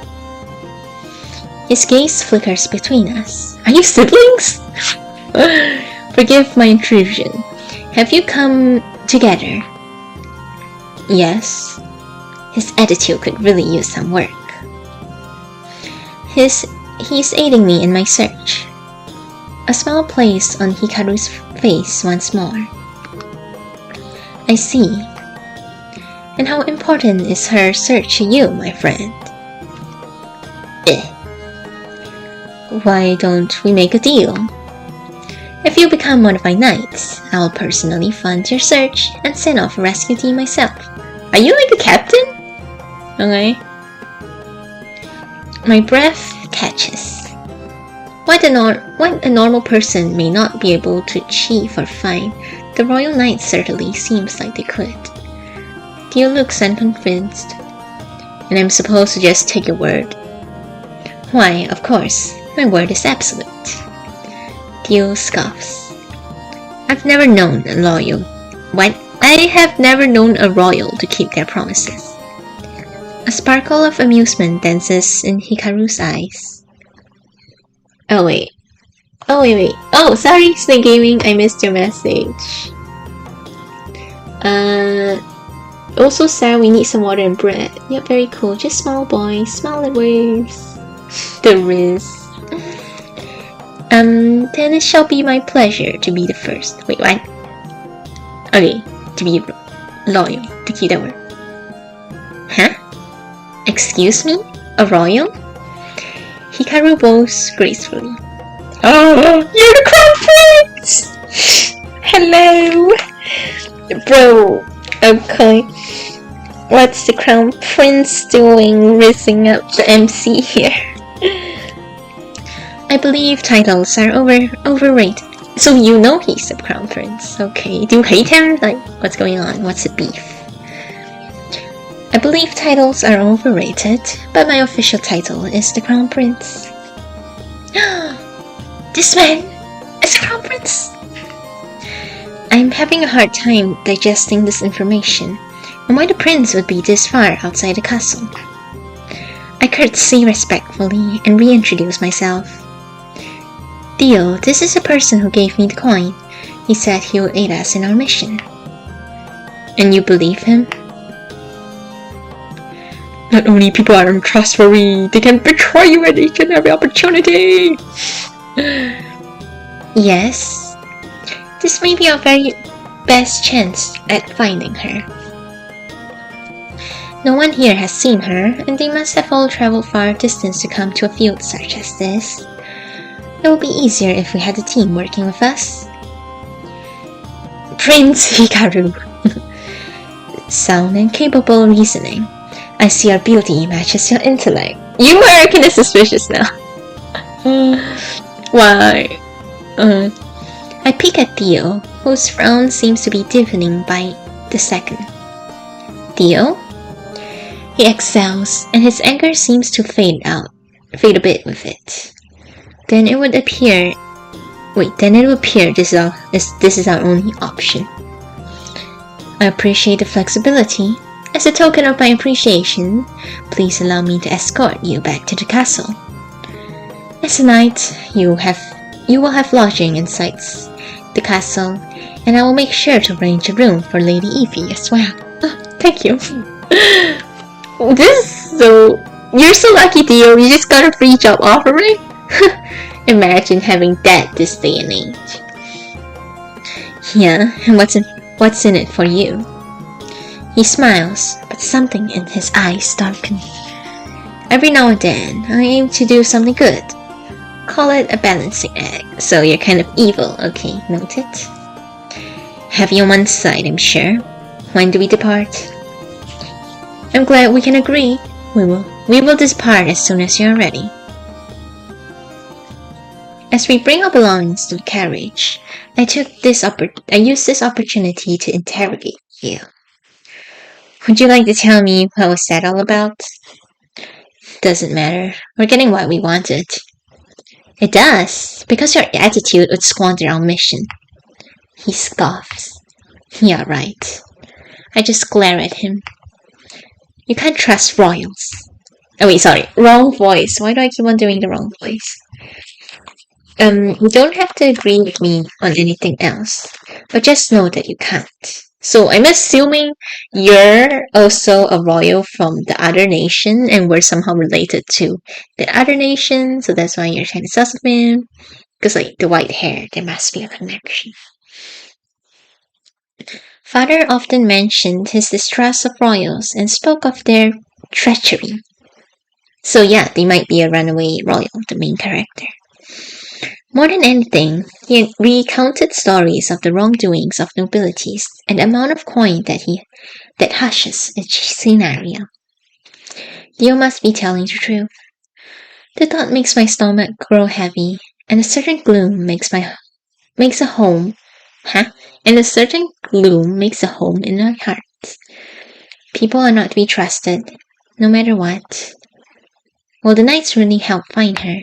His gaze flickers between us. Are you siblings? Forgive my intrusion. Have you come together? Yes. His attitude could really use some work. He's aiding me in my search. A smile plays on Hikaru's face once more. I see. And how important is her search to you, my friend? Why don't we make a deal? If you become one of my knights, I'll personally fund your search and send off a rescue team myself. Are you like a captain? Okay. My breath catches. What a normal person may not be able to achieve or find, the royal knight certainly seems like they could. Dio looks unconvinced. And I'm supposed to just take your word? Why, of course, my word is absolute. Dio scoffs. I've never known a royal. What? I have never known a royal to keep their promises. A sparkle of amusement dances in Hikaru's eyes. Oh wait. Oh, sorry, Snake Gaming, I missed your message. Also, Sarah, we need some water and bread. Yep, very cool. Just small boy, small and waves. The wrist. Then it shall be my pleasure to be the first. Wait, what? Okay, to be loyal. To keep that word. Huh? Excuse me? A royal? Hikaru bows gracefully. Oh, you're the crown prince! Hello! Bro, okay. What's the crown prince doing raising up the MC here? I believe titles are overrated. So you know he's the crown prince. Okay. Do you hate him? Like, what's going on? What's the beef? I believe titles are overrated, but my official title is the crown prince. This man is the crown prince! I'm having a hard time digesting this information, and why the prince would be this far outside the castle. I curtsy respectfully and reintroduce myself. Dio, this is the person who gave me the coin. He said he would aid us in our mission. And you believe him? Not only people are untrustworthy, they can betray you at each and every opportunity! Yes. This may be our very best chance at finding her. No one here has seen her, and they must have all traveled far distance to come to a field such as this. It would be easier if we had a team working with us. Prince Hikaru. Sound and capable reasoning. I see your beauty matches your intellect. You are kinda suspicious now. Why? I peek at Dio, whose frown seems to be deepening by the second. Dio? He exhales, and his anger seems to fade a bit with it. Then it would appear this is our only option. I appreciate the flexibility. As a token of my appreciation, please allow me to escort you back to the castle. As a knight, you will have lodging inside the castle, and I will make sure to arrange a room for Lady Evie as well. Oh, thank you. You're so lucky, Dio. You just got a free job offering. Imagine having that this day and age. Yeah, and what's in it for you? He smiles, but something in his eyes darkens. Every now and then, I aim to do something good. Call it a balancing act. So you're kind of evil, okay, noted. Have you on one side, I'm sure. When do we depart? I'm glad we can agree. We will depart as soon as you're ready. As we bring our belongings to the carriage, I used this opportunity to interrogate you. Would you like to tell me what was that all about? Doesn't matter. We're getting what we wanted. It does, because your attitude would squander our mission. He scoffs. Yeah, right. I just glare at him. You can't trust royals. Oh wait, sorry. Wrong voice. Why do I keep on doing the wrong voice? You don't have to agree with me on anything else, but just know that you can't. So I'm assuming you're also a royal from the other nation and we're somehow related to the other nation, so that's why you're trying to sus him. Because like the white hair, there must be a connection. Father often mentioned his distrust of royals and spoke of their treachery. So yeah, they might be a runaway royal, the main character. More than anything, he recounted stories of the wrongdoings of nobilities and the amount of coin that hushes each scenario. You must be telling the truth. The thought makes my stomach grow heavy, and a certain gloom makes a home. Huh? And a certain gloom makes a home in my heart. People are not to be trusted, no matter what. Will the knights really help find her?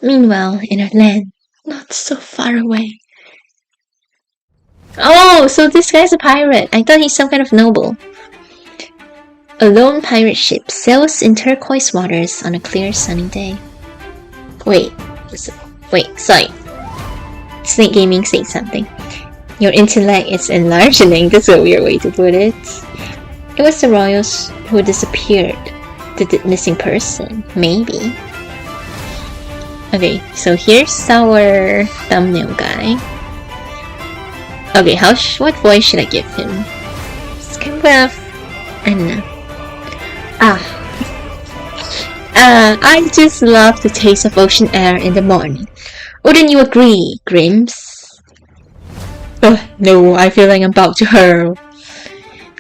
Meanwhile, in a land not so far away. Oh, so this guy's a pirate. I thought he's some kind of noble. A lone pirate ship sails in turquoise waters on a clear sunny day. Wait, sorry. Snake Gaming said something. Your intellect is enlarging. That's a weird way to put it. It was the royals who disappeared. The missing person, maybe. Okay, so here's our thumbnail guy. Okay, what voice should I give him? It's kind of, I don't know. I just love the taste of ocean air in the morning. Wouldn't you agree, Grims? No, I feel like I'm about to hurl.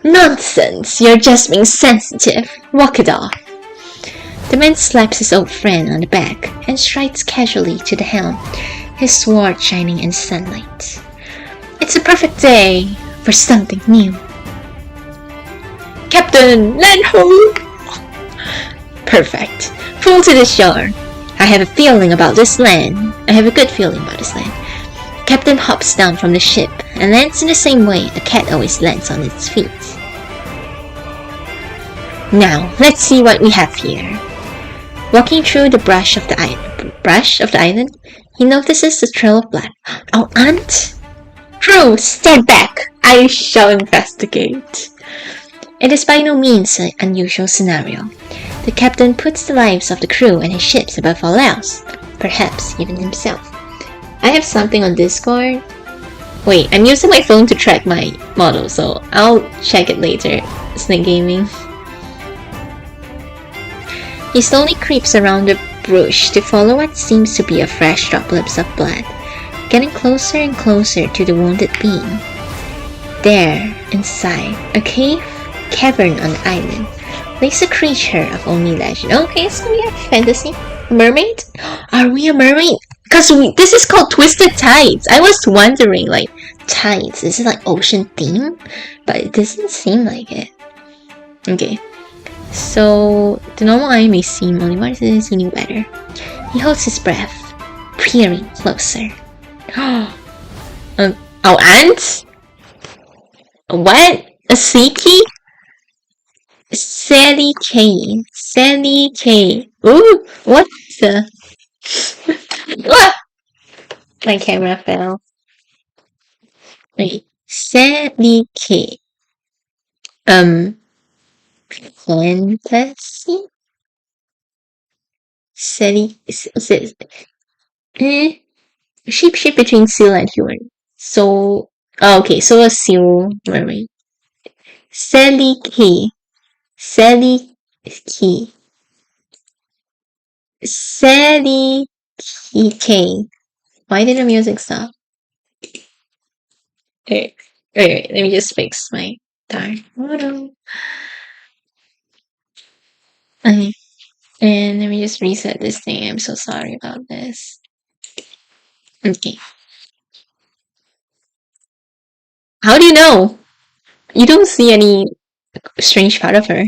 Nonsense, you're just being sensitive. Walk it off. The man slaps his old friend on the back and strides casually to the helm, his sword shining in the sunlight. It's a perfect day for something new. Captain, land ho! Perfect. Pull to the shore. I have a feeling about this land. I have a good feeling about this land. Captain hops down from the ship and lands in the same way a cat always lands on its feet. Now, let's see what we have here. Walking through the brush of the island, he notices the trail of blood. Our aunt? Crew, stand back! I shall investigate. It is by no means an unusual scenario. The captain puts the lives of the crew and his ships above all else, perhaps even himself. I have something on Discord. Wait, I'm using my phone to track my model, so I'll check it later. Snake Gaming. He slowly creeps around the bush to follow what seems to be a fresh droplets of blood, getting closer and closer to the wounded being. There, inside, a cavern on the island, lays a creature of only legend. Okay, so we have fantasy. Mermaid? Are we a mermaid? Because this is called Twisted Tides. I was wondering, like, tides, is it like ocean theme? But it doesn't seem like it. Okay. So, the normal eye may seem only what is he knew better. He holds his breath, peering closer. Oh, ant? What? A sea key? Sally K. Ooh, what the? My camera fell. Wait, Sally K. Fantasy? Sally, shape between seal and human. So, okay, so a seal mermaid. Sally K. Sally K. Sally K. Why did the music stop? Okay, wait, let me just fix my darn photo. Okay, and let me just reset this thing. I'm so sorry about this. Okay. How do you know? You don't see any strange part of her.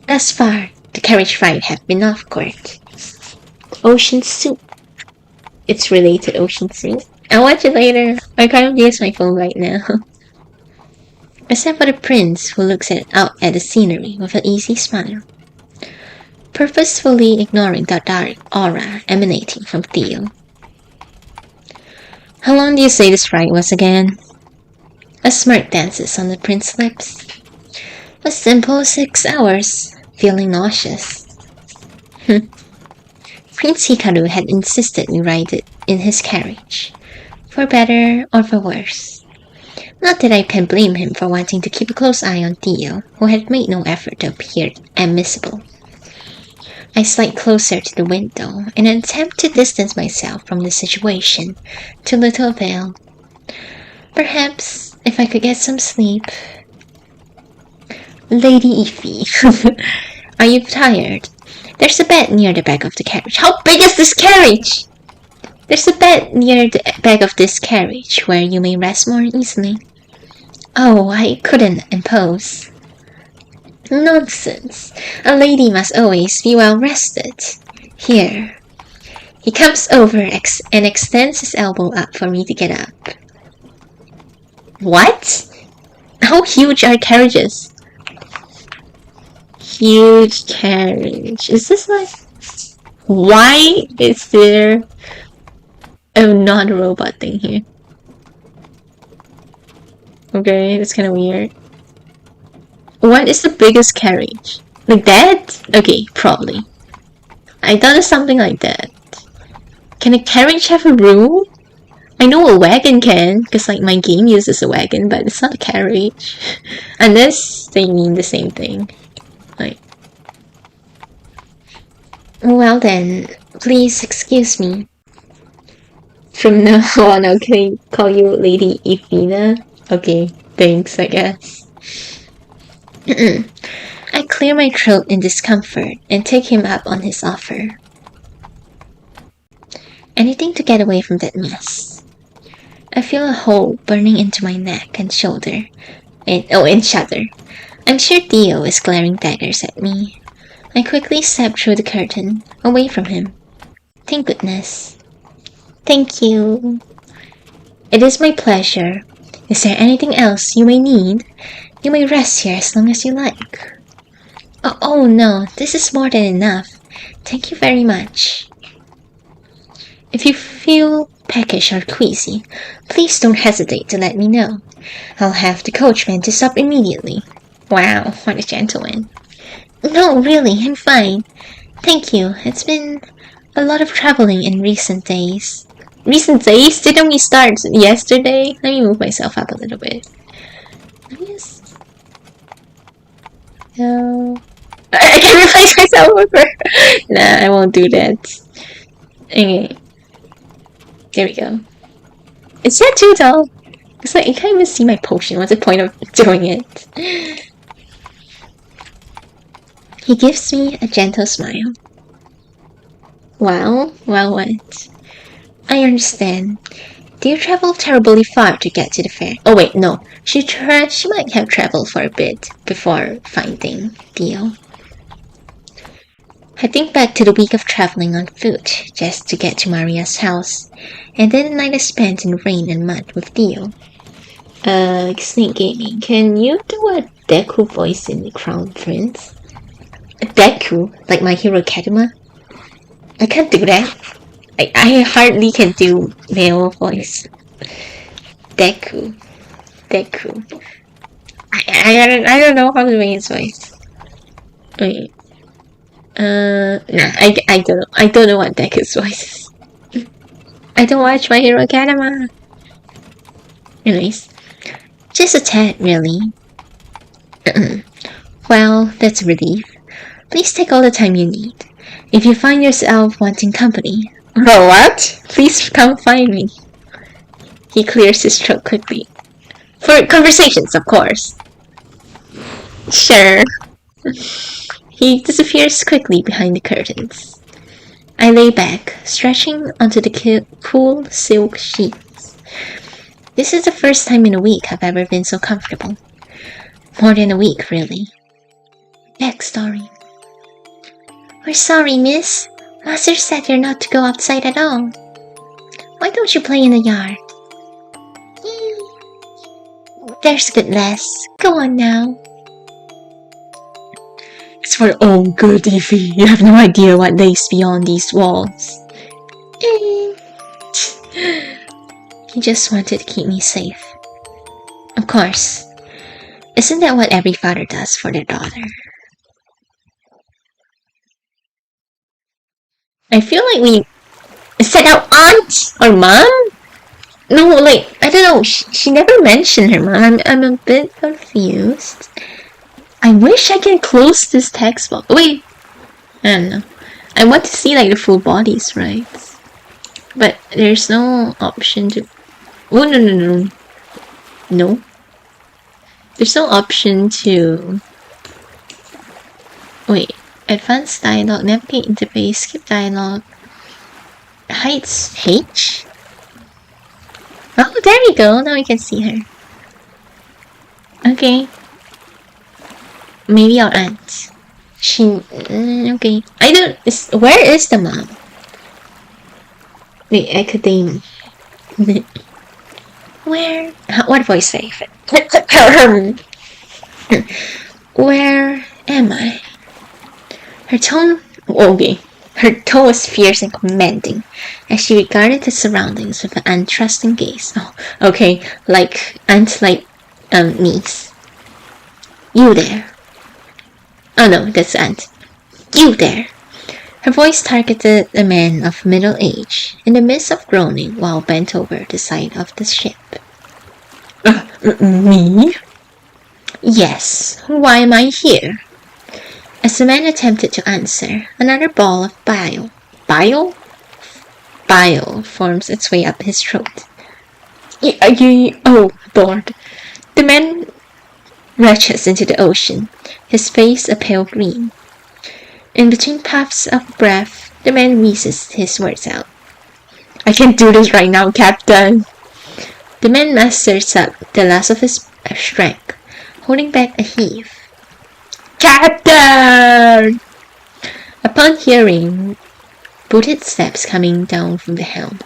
Thus far, The carriage ride had been off court. Ocean soup. It's related to ocean soup. I'll watch it later. I can't use my phone right now. Except for the prince who looks out at the scenery with an easy smile, purposefully ignoring the dark aura emanating from Theo. How long do you say this ride was again? A smirk dances on the prince's lips. A simple 6 hours, feeling nauseous. Prince Hikaru had insisted we ride it in his carriage, for better or for worse. Not that I can blame him for wanting to keep a close eye on Theo, who had made no effort to appear admissible. I slid closer to the window in an attempt to distance myself from the situation, to little avail. Perhaps, if I could get some sleep. Lady Ify, are you tired? There's a bed near the back of the carriage. How big is this carriage? There's a bed near the back of this carriage where you may rest more easily. Oh, I couldn't impose. Nonsense. A lady must always be well rested. Here. He comes over and extends his elbow up for me to get up. What? How huge are carriages? Huge carriage. Is this like... Why is there a non-robot thing here? Okay, that's kind of weird. What is the biggest carriage? Like that? Okay, probably. I thought it's something like that. Can a carriage have a room? I know a wagon can, because like my game uses a wagon, but it's not a carriage. Unless they mean the same thing. Like, well then, please excuse me. From now on, I'll call you Lady Ifina. Okay, thanks, I guess. I clear my throat in discomfort and take him up on his offer. Anything to get away from that mess. I feel a hole burning into my neck and shoulder. And shudder. I'm sure Theo is glaring daggers at me. I quickly step through the curtain, away from him. Thank goodness. Thank you. It is my pleasure. Is there anything else you may need? You may rest here as long as you like. Oh no, this is more than enough. Thank you very much. If you feel peckish or queasy, please don't hesitate to let me know. I'll have the coachman to stop immediately. Wow, what a gentleman. No, really, I'm fine. Thank you. It's been a lot of traveling in recent days. Recent days? Didn't we start yesterday? Let me move myself up a little bit. Let me just... No. I can replace myself with her. Nah, I won't do that. Okay. There we go. Is that too tall? It's like, I can't even see my potion. What's the point of doing it? He gives me a gentle smile. Well, what? I understand. Do you travel terribly far to get to the fair? Oh wait, no. She might have traveled for a bit before finding Theo. I think back to the week of traveling on foot just to get to Maria's house, and then the night I spent in rain and mud with Theo. Snake Gaming, can you do a Deku voice in the Crown Prince? A Deku? Like My Hero Academia? I can't do that. I hardly can do male voice. Deku. I don't know how to make his voice. Wait. Nah, I don't know. I don't know what Deku's voice is. I don't watch My Hero Academia. Anyways. Just a tad, really. Well, that's a relief. Please take all the time you need. If you find yourself wanting company... Oh, what? Please come find me. He clears his throat quickly. For conversations, of course. Sure. He disappears quickly behind the curtains. I lay back, stretching onto the cool silk sheets. This is the first time in a week I've ever been so comfortable. More than a week, really. Backstory. We're sorry, miss. Master said you're not to go outside at all. Why don't you play in the yard? There's good lass. Go on now. It's for all good, Evie. You have no idea what lays beyond these walls. He just wanted to keep me safe. Of course. Isn't that what every father does for their daughter? I feel like we... Is that our aunt or mom? No, like, I don't know. She never mentioned her mom. I'm a bit confused. I wish I can close this text box. Wait. I don't know. I want to see, like, the full bodies, right? But there's no option to... Oh, no. No. There's no option to... Wait. Advanced dialogue. Navigate interface. Skip dialogue. Heights H? Oh, there we go. Now we can see her. Okay. Maybe our aunt. She... okay. I don't... where is the mom? Wait, academia. Where... what voice say? Where am I? Her tone... okay. Her tone was fierce and commanding as she regarded the surroundings with an untrusting gaze. Oh, okay. Like, aunt, like, niece. You there. Oh no, that's aunt. You there. Her voice targeted a man of middle age, in the midst of groaning while bent over the side of the ship. Me? Yes, why am I here? As the man attempted to answer, another ball of bile forms its way up his throat. Oh, Lord. The man retches into the ocean, his face a pale green. In between puffs of breath, the man wheezes his words out. I can't do this right now, Captain. The man musters up the last of his strength, holding back a heave. Captain! Upon hearing booted steps coming down from the helm,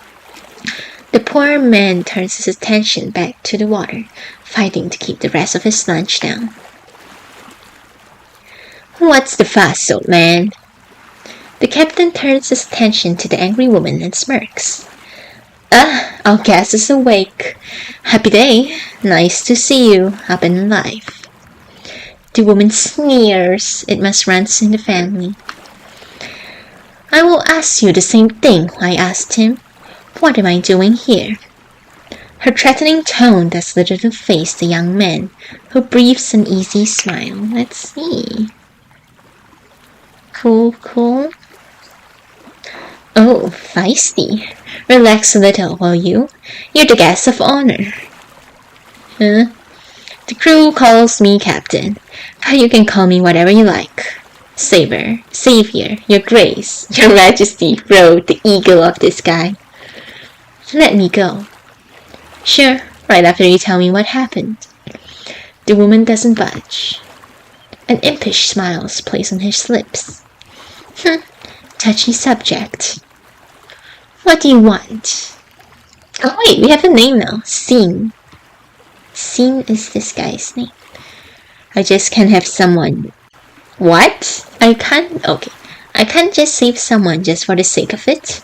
the poor man turns his attention back to the water, fighting to keep the rest of his lunch down. What's the fuss, old man? The captain turns his attention to the angry woman and smirks. Our guest is awake. Happy day. Nice to see you, up and alive. The woman sneers. It must run in the family. I will ask you the same thing I asked him. What am I doing here? Her threatening tone does little to face the young man, who breathes an easy smile. Let's see. Cool. Oh, feisty. Relax a little, will you? You're the guest of honor. Huh? The crew calls me captain, but you can call me whatever you like. Savior, your grace, your majesty, wrote the eagle of the sky. Let me go. Sure, right after you tell me what happened. The woman doesn't budge. An impish smile plays on his lips. Touchy subject. What do you want? Oh wait, we have a name now. Scene. Scene is this guy's name. I just can't have someone. What? I can't. Okay. I can't just save someone just for the sake of it.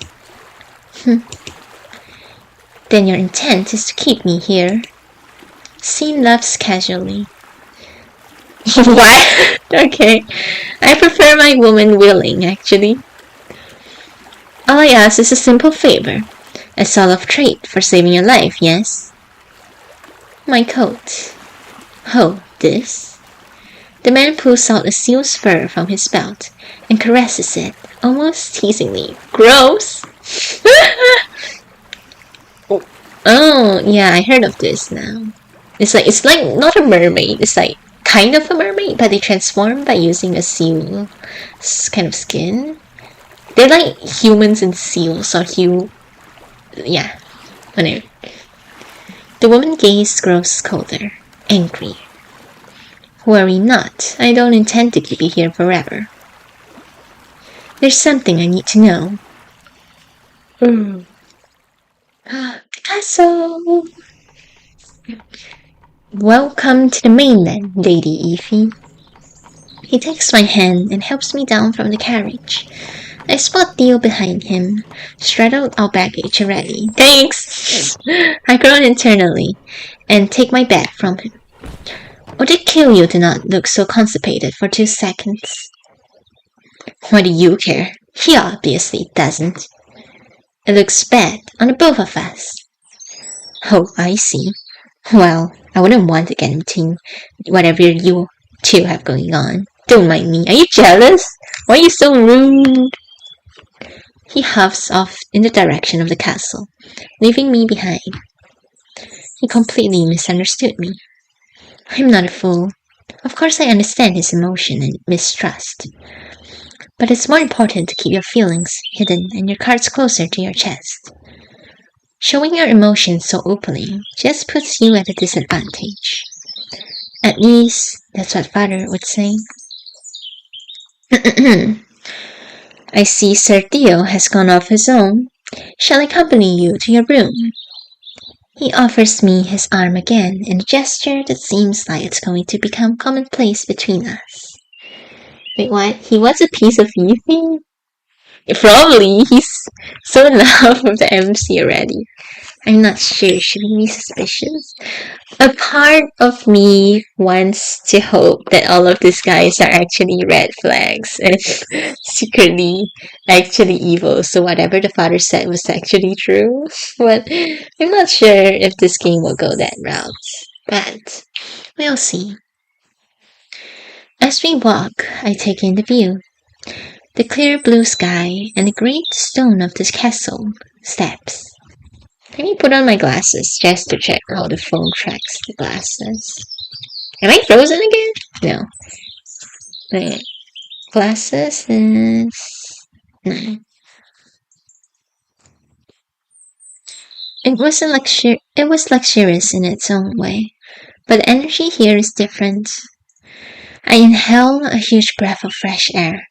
Then your intent is to keep me here. Scene laughs casually. What? Okay. I prefer my woman willing, actually. All I ask is a simple favor. A sort of trait for saving your life, yes? My coat. Oh, this? The man pulls out a seal's fur from his belt and caresses it, almost teasingly. Gross! Oh, yeah, I heard of this now. It's like not a mermaid. It's like kind of a mermaid, but they transform by using a seal kind of skin. They're like humans and seals, or yeah, whatever. The woman's gaze grows colder, angry. Worry not, I don't intend to keep you here forever. There's something I need to know. Castle! Welcome to the mainland, Lady Effie. He takes my hand and helps me down from the carriage. I spot Theo behind him, straddled our baggage already. Thanks! I groan internally and take my bag from him. Would it kill you to not look so constipated for 2 seconds? What do you care? He obviously doesn't. It looks bad on the both of us. Oh, I see. Well, I wouldn't want to get into whatever you two have going on. Don't mind me. Are you jealous? Why are you so rude? He huffs off in the direction of the castle, leaving me behind. He completely misunderstood me. I'm not a fool. Of course I understand his emotion and mistrust. But it's more important to keep your feelings hidden and your cards closer to your chest. Showing your emotions so openly just puts you at a disadvantage. At least, that's what Father would say. I see Sir Theo has gone off his own. Shall I accompany you to your room? He offers me his arm again in a gesture that seems like it's going to become commonplace between us. Wait, what? He wants a piece of Evie? Probably. He's so in love with the MC already. I'm not sure. Should we be suspicious? A part of me wants to hope that all of these guys are actually red flags and secretly actually evil. So whatever the father said was actually true. But I'm not sure if this game will go that route. But we'll see. As we walk, I take in the view. The clear blue sky and the great stone of this castle steps. Let me put on my glasses just to check how the phone tracks the glasses. Am I frozen again? No. Wait. Glasses is... No. It was luxurious in its own way, but the energy here is different. I inhale a huge breath of fresh air,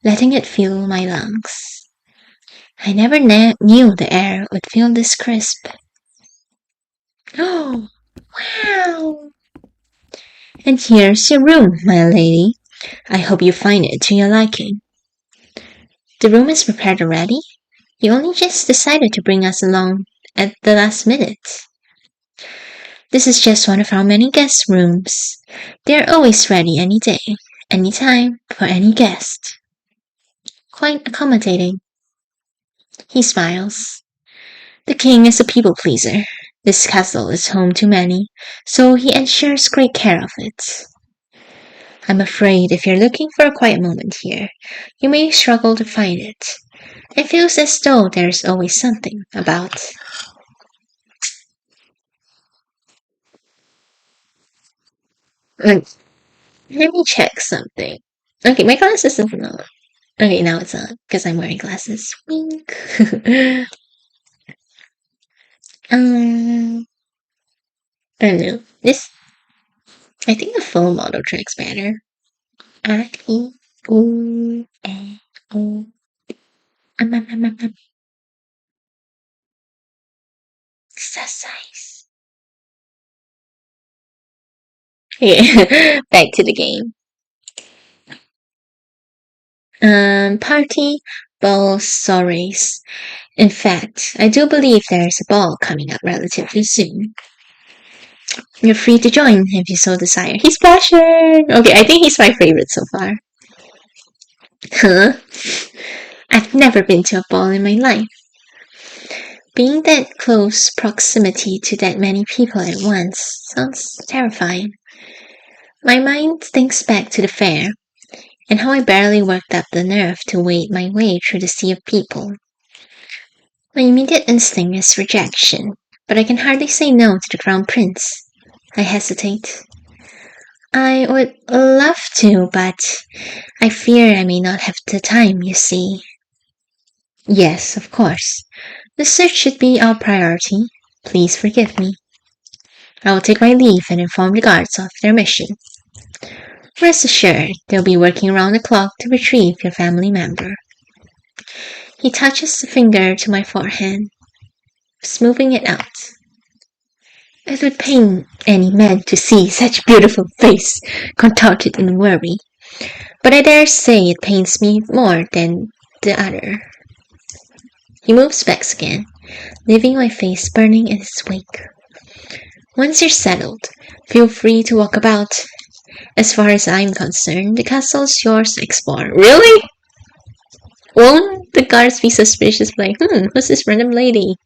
letting it fill my lungs. I never knew the air would feel this crisp. Oh, wow! And here's your room, my lady. I hope you find it to your liking. The room is prepared already? You only just decided to bring us along at the last minute. This is just one of our many guest rooms. They are always ready any day, any time, for any guest. Quite accommodating. He smiles. The king is a people pleaser. This castle is home to many, so he ensures great care of it. I'm afraid if you're looking for a quiet moment here, you may struggle to find it. It feels as though there's always something about. Let me check something. Okay, my glasses is not. Okay, now it's on because I'm wearing glasses. Wink. I don't know. This. I think the phone model tracks better. O O. Exercise. Okay, back to the game. Party, balls, sorries. In fact, I do believe there is a ball coming up relatively soon. You're free to join if you so desire. He's blushing! Okay, I think he's my favorite so far. Huh? I've never been to a ball in my life. Being that close proximity to that many people at once sounds terrifying. My mind thinks back to the fair, and how I barely worked up the nerve to wade my way through the sea of people. My immediate instinct is rejection, but I can hardly say no to the crown prince. I hesitate. I would love to, but I fear I may not have the time, you see. Yes, of course. The search should be our priority. Please forgive me. I will take my leave and inform the guards of their mission. Rest assured, they'll be working around the clock to retrieve your family member. He touches a finger to my forehead, smoothing it out. It would pain any man to see such beautiful face contorted in worry, but I dare say it pains me more than the other. He moves back again, leaving my face burning in his wake. Once you're settled, feel free to walk about. As far as I'm concerned, the castle is yours to explore. Really? Won't the guards be suspicious, like, who's this random lady?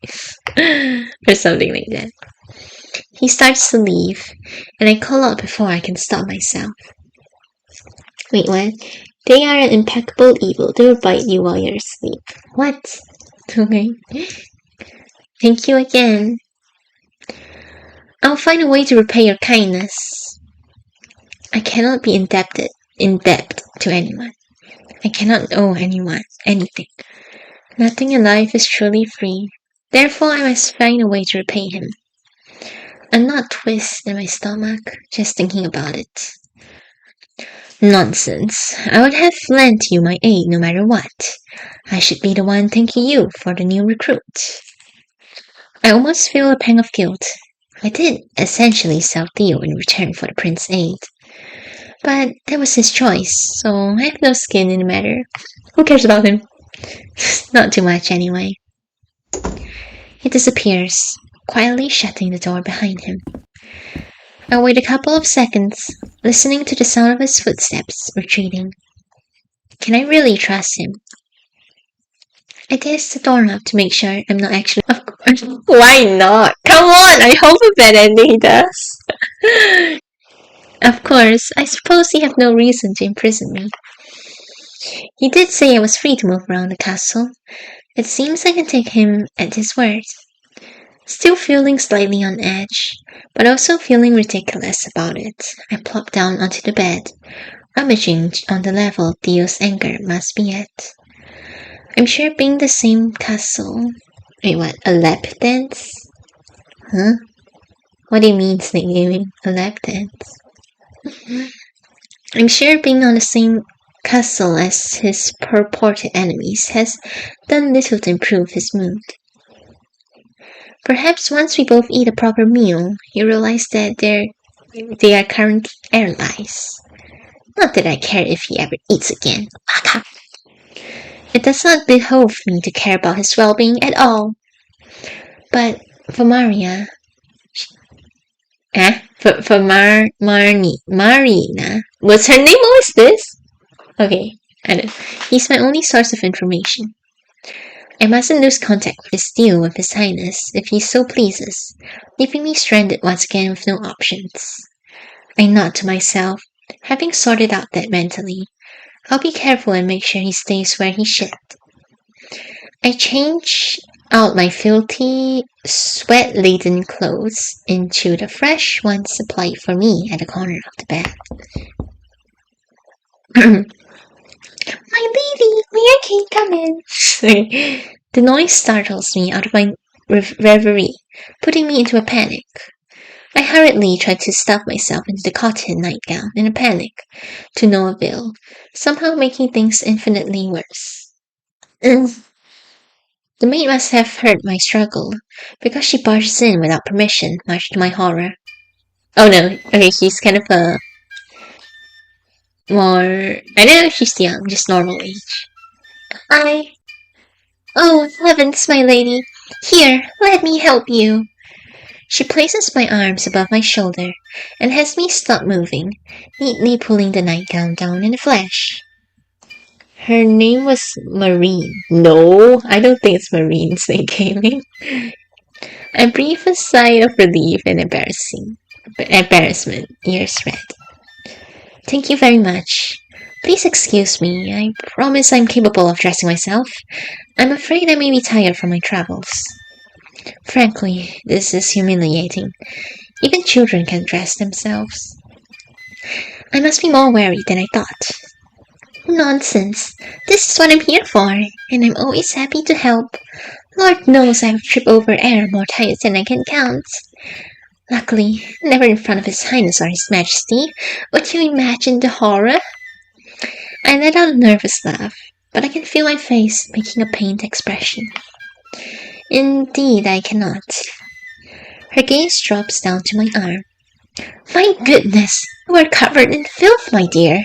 Or something like that. He starts to leave, and I call out before I can stop myself. Wait, what? They are an impeccable evil. They will bite you while you're asleep. What? Okay. Thank you again. I'll find a way to repay your kindness. I cannot be in debt to anyone. I cannot owe anyone anything. Nothing in life is truly free. Therefore, I must find a way to repay him. A knot twists in my stomach just thinking about it. Nonsense. I would have lent you my aid no matter what. I should be the one thanking you for the new recruit. I almost feel a pang of guilt. I did essentially sell Theo in return for the prince's aid. But that was his choice, so I have no skin in the matter. Who cares about him? Not too much, anyway. He disappears, quietly shutting the door behind him. I wait a couple of seconds, listening to the sound of his footsteps retreating. Can I really trust him? I test the doorknob to make sure I'm not actually. Of course. Why not? Come on, I hope a bad ending does. Of course, I suppose he had no reason to imprison me. He did say I was free to move around the castle. It seems I can take him at his word. Still feeling slightly on edge, but also feeling ridiculous about it, I plop down onto the bed, rummaging on the level Theo's anger must be at. I'm sure being the same castle. Wait, what? A lap dance? Huh? What do you mean, snake gaming? A lap dance? I'm sure being on the same castle as his purported enemies has done little to improve his mood. Perhaps once we both eat a proper meal, you realize that they are current allies. Not that I care if he ever eats again. It does not behove me to care about his well-being at all. But for Maria... For Marina. What's her name? What is this? Okay, I don't. He's my only source of information. I mustn't lose contact with this deal with His Highness if he so pleases, leaving me stranded once again with no options. I nod to myself, having sorted out that mentally. I'll be careful and make sure he stays where he should. I change out my filthy, sweat-laden clothes into the fresh ones supplied for me at the corner of the bed. My lady, may I come in? The noise startles me out of my reverie, putting me into a panic. I hurriedly tried to stuff myself into the cotton nightgown in a panic, to no avail, somehow making things infinitely worse. The maid must have heard my struggle, because she barges in without permission, much to my horror. Oh no, okay, she's kind of a more... I don't know if she's young, just normal age. Oh, heavens, my lady! Here, let me help you! She places my arms above my shoulder and has me stop moving, neatly pulling the nightgown down in a flash. Her name was Marine. No, I don't think it's Marine's they came in. I breathe a sigh of relief and embarrassment, ears red. Thank you very much. Please excuse me. I promise I'm capable of dressing myself. I'm afraid I may be tired from my travels. Frankly, this is humiliating. Even children can dress themselves. I must be more wary than I thought. Nonsense. This is what I'm here for, and I'm always happy to help. Lord knows I've tripped over air more times than I can count. Luckily, never in front of His Highness or His Majesty. Would you imagine the horror? I let out a nervous laugh, but I can feel my face making a pained expression. Indeed, I cannot. Her gaze drops down to my arm. My goodness, you are covered in filth, my dear.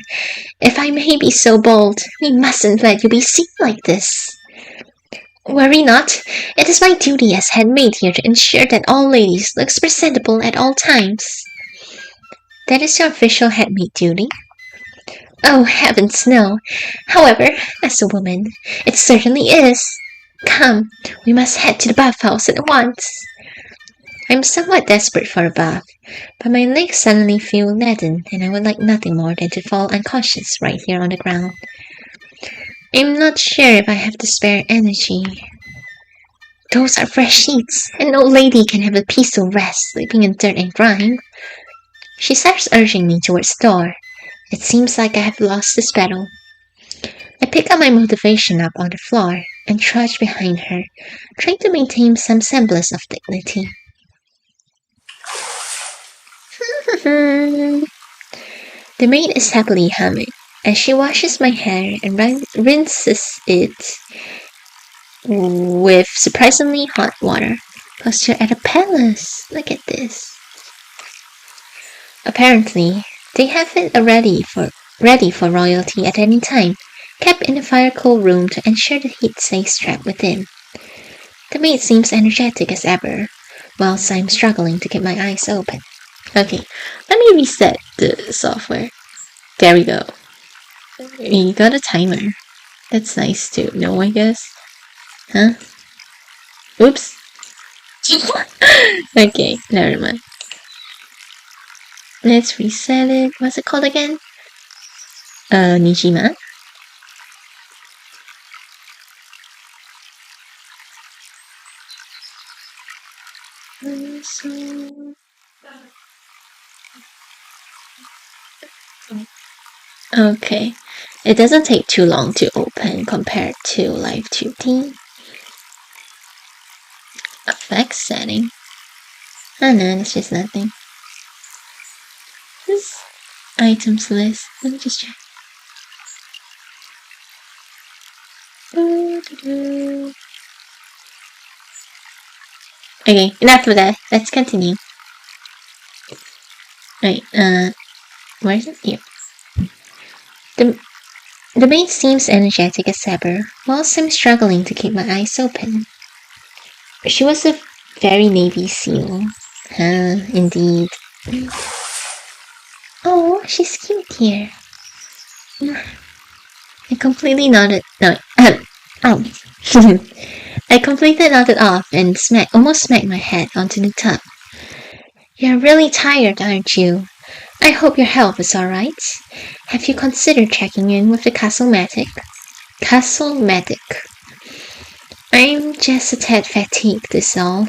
If I may be so bold, we mustn't let you be seen like this. Worry not. It is my duty as headmaid here to ensure that all ladies look presentable at all times. That is your official headmaid duty? Oh, heavens, no. However, as a woman, it certainly is. Come, we must head to the bathhouse at once. I'm somewhat desperate for a bath, but my legs suddenly feel leaden, and I would like nothing more than to fall unconscious right here on the ground. I'm not sure if I have the spare energy. Those are fresh sheets, and no lady can have a peaceful rest sleeping in dirt and grime. She starts urging me towards the door. It seems like I have lost this battle. I pick up my motivation up on the floor and trudge behind her, trying to maintain some semblance of dignity. The maid is happily humming as she washes my hair and rinses it with surprisingly hot water. Plus, you're at a palace. Look at this. Apparently, they have it ready for royalty at any time, kept in a fire-cool room to ensure the heat stays trapped within. The maid seems energetic as ever, whilst I'm struggling to keep my eyes open. Okay, let me reset the software. There we go. You got a timer. That's nice to know, I guess. Huh? Oops. Okay, never mind. Let's reset it. What's it called again? Nijima? Okay, it doesn't take too long to open compared to Live 2D. Effects setting. Oh no, it's just nothing. This items list. Let me just check. Okay, enough of that. Let's continue. Right, where is it? Here. The maid seems energetic as ever, whilst I'm struggling to keep my eyes open. She was a very Navy SEAL. Indeed. Oh, she's cute here. I completely nodded. No, oh. I completely nodded off and almost smacked my head onto the tub. You're really tired, aren't you? I hope your health is alright. Have you considered checking in with the castle-matic? I'm just a tad fatigued is all,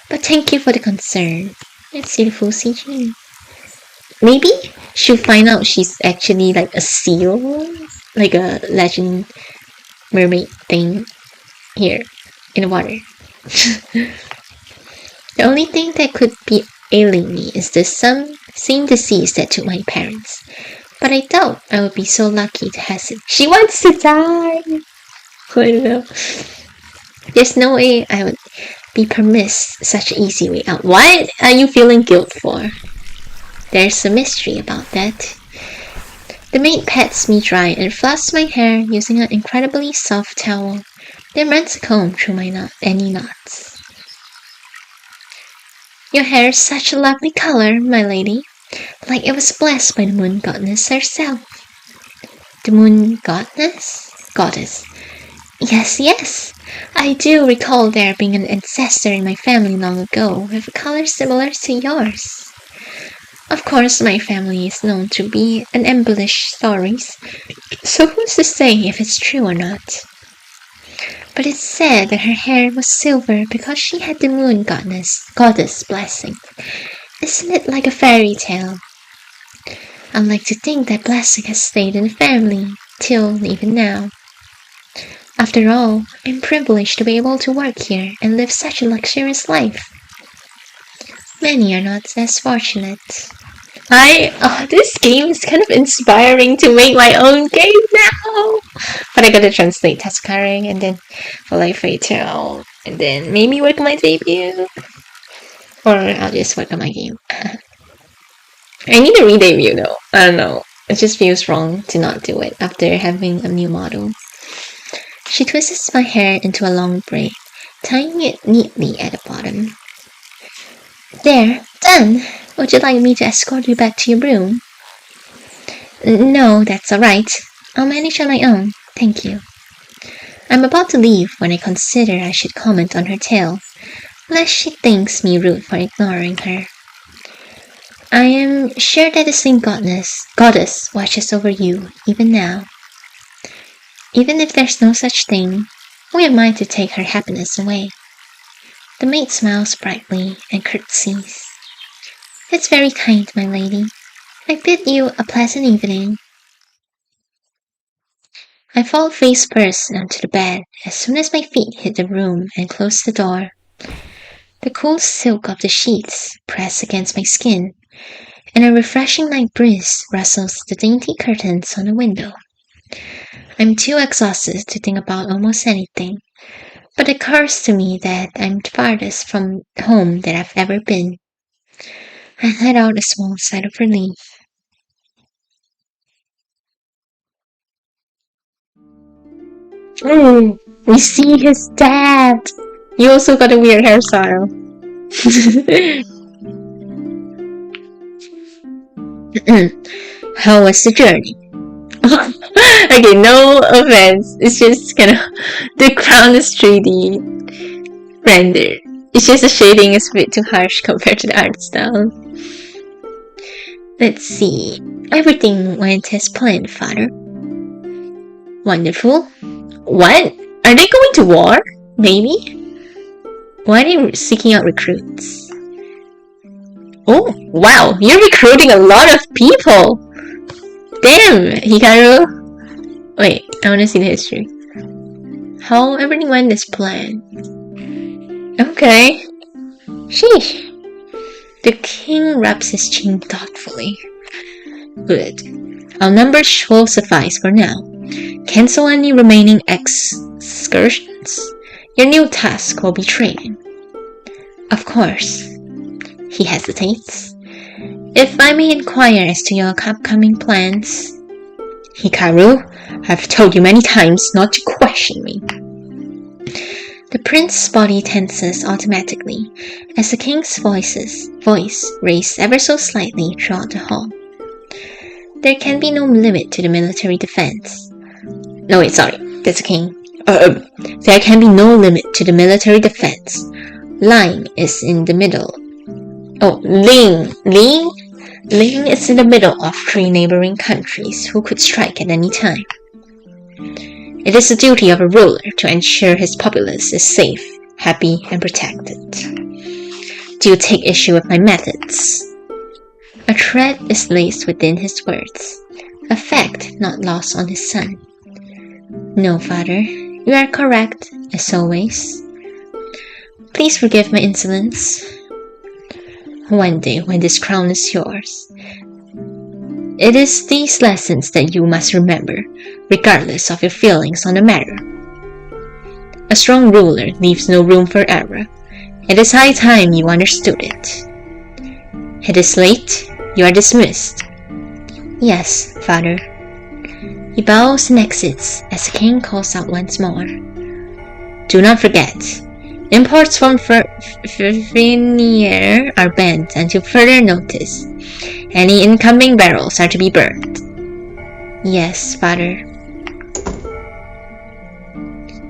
but thank you for the concern. Let's see the full CG. Maybe she'll find out she's actually like a seal, like a legend mermaid thing here in the water. The only thing that could be ailing me is the same disease that took my parents. But I doubt I would be so lucky to have it. She wants to die! I don't know. There's no way I would be permissed such an easy way out. What are you feeling guilt for? There's a mystery about that. The maid pats me dry and fluffs my hair using an incredibly soft towel, then runs a comb through any knots. Your hair is such a lovely color, my lady, like it was blessed by the moon goddess herself. The moon goddess? Goddess. Yes, I do recall there being an ancestor in my family long ago with a color similar to yours. Of course, my family is known to be an embellished stories, so who's to say if it's true or not? But it's said that her hair was silver because she had the moon goddess blessing. Isn't it like a fairy tale? I'd like to think that blessing has stayed in the family till even now. After all, I'm privileged to be able to work here and live such a luxurious life. Many are not as fortunate. This game is kind of inspiring to make my own game now. But I gotta translate Tascaring and then Fly Fatal and then maybe work on my debut. Or I'll just work on my game. I need to re-debut though. I don't know. It just feels wrong to not do it after having a new model. She twists my hair into a long braid, tying it neatly at the bottom. There, done! Would you like me to escort you back to your room? No, that's alright. I'll manage on my own, thank you. I'm about to leave when I consider I should comment on her tale, lest she thinks me rude for ignoring her. I am sure that the same goddess watches over you, even now. Even if there's no such thing, who am I to take her happiness away? The maid smiles brightly and curtsies. It's very kind, my lady. I bid you a pleasant evening. I fall face first onto the bed as soon as my feet hit the room and close the door. The cool silk of the sheets press against my skin, and a refreshing night breeze rustles the dainty curtains on the window. I'm too exhausted to think about almost anything, but it occurs to me that I'm the farthest from home that I've ever been. I let out a small sigh of relief. We see his dad! He also got a weird hairstyle. How was the journey? Okay, no offense. It's just kind of the crown is 3D rendered. It's just the shading is a bit too harsh compared to the art style. Let's see. Everything went as planned, father. Wonderful. What? Are they going to war? Maybe? Why are they seeking out recruits? Oh, wow, you're recruiting a lot of people! Damn, Hikaru! Wait, I wanna see the history. How everything went as planned. Okay. Sheesh. The king rubs his chin thoughtfully. Good. Our numbers will suffice for now. Cancel any remaining excursions. Your new task will be training. Of course. He hesitates. If I may inquire as to your upcoming plans. Hikaru, I've told you many times not to question me. The prince's body tenses automatically as the king's voice raised ever so slightly throughout the hall. There can be no limit to the military defense. No, wait, sorry, that's the king. There can be no limit to the military defense. Ling is in the middle. Oh, Ling is in the middle of 3 neighboring countries who could strike at any time. It is the duty of a ruler to ensure his populace is safe, happy, and protected. Do you take issue with my methods? A thread is laced within his words, a fact not lost on his son. No, father, you are correct, as always. Please forgive my insolence. One day, when this crown is yours, it is these lessons that you must remember, regardless of your feelings on the matter. A strong ruler leaves no room for error. It is high time you understood it. It is late. You are dismissed. Yes, father. He bows and exits as the king calls out once more. Do not forget, imports from Finier are banned until further notice. Any incoming barrels are to be burned. Yes, father.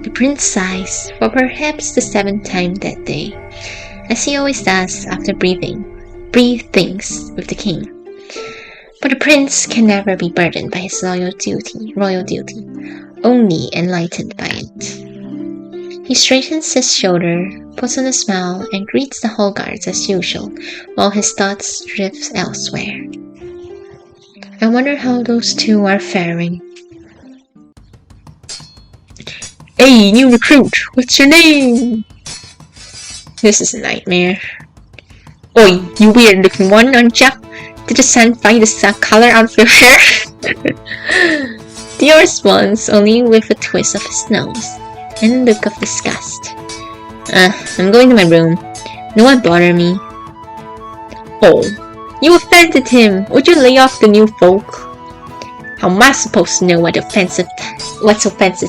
The prince sighs for perhaps the 7th time that day, as he always does after breathe things with the king. But the prince can never be burdened by his royal duty, only enlightened by it. He straightens his shoulder, puts on a smile, and greets the hall guards as usual, while his thoughts drift elsewhere. I wonder how those two are faring. Hey, new recruit, what's your name? This is a nightmare. Oi, you weird-looking one, aren't ya? Did the sand find the color out of your hair? Yours once, only with a twist of his nose and a look of disgust. I'm going to my room. No one bother me. Oh, you offended him. Would you lay off the new folk? How am I supposed to know what's offensive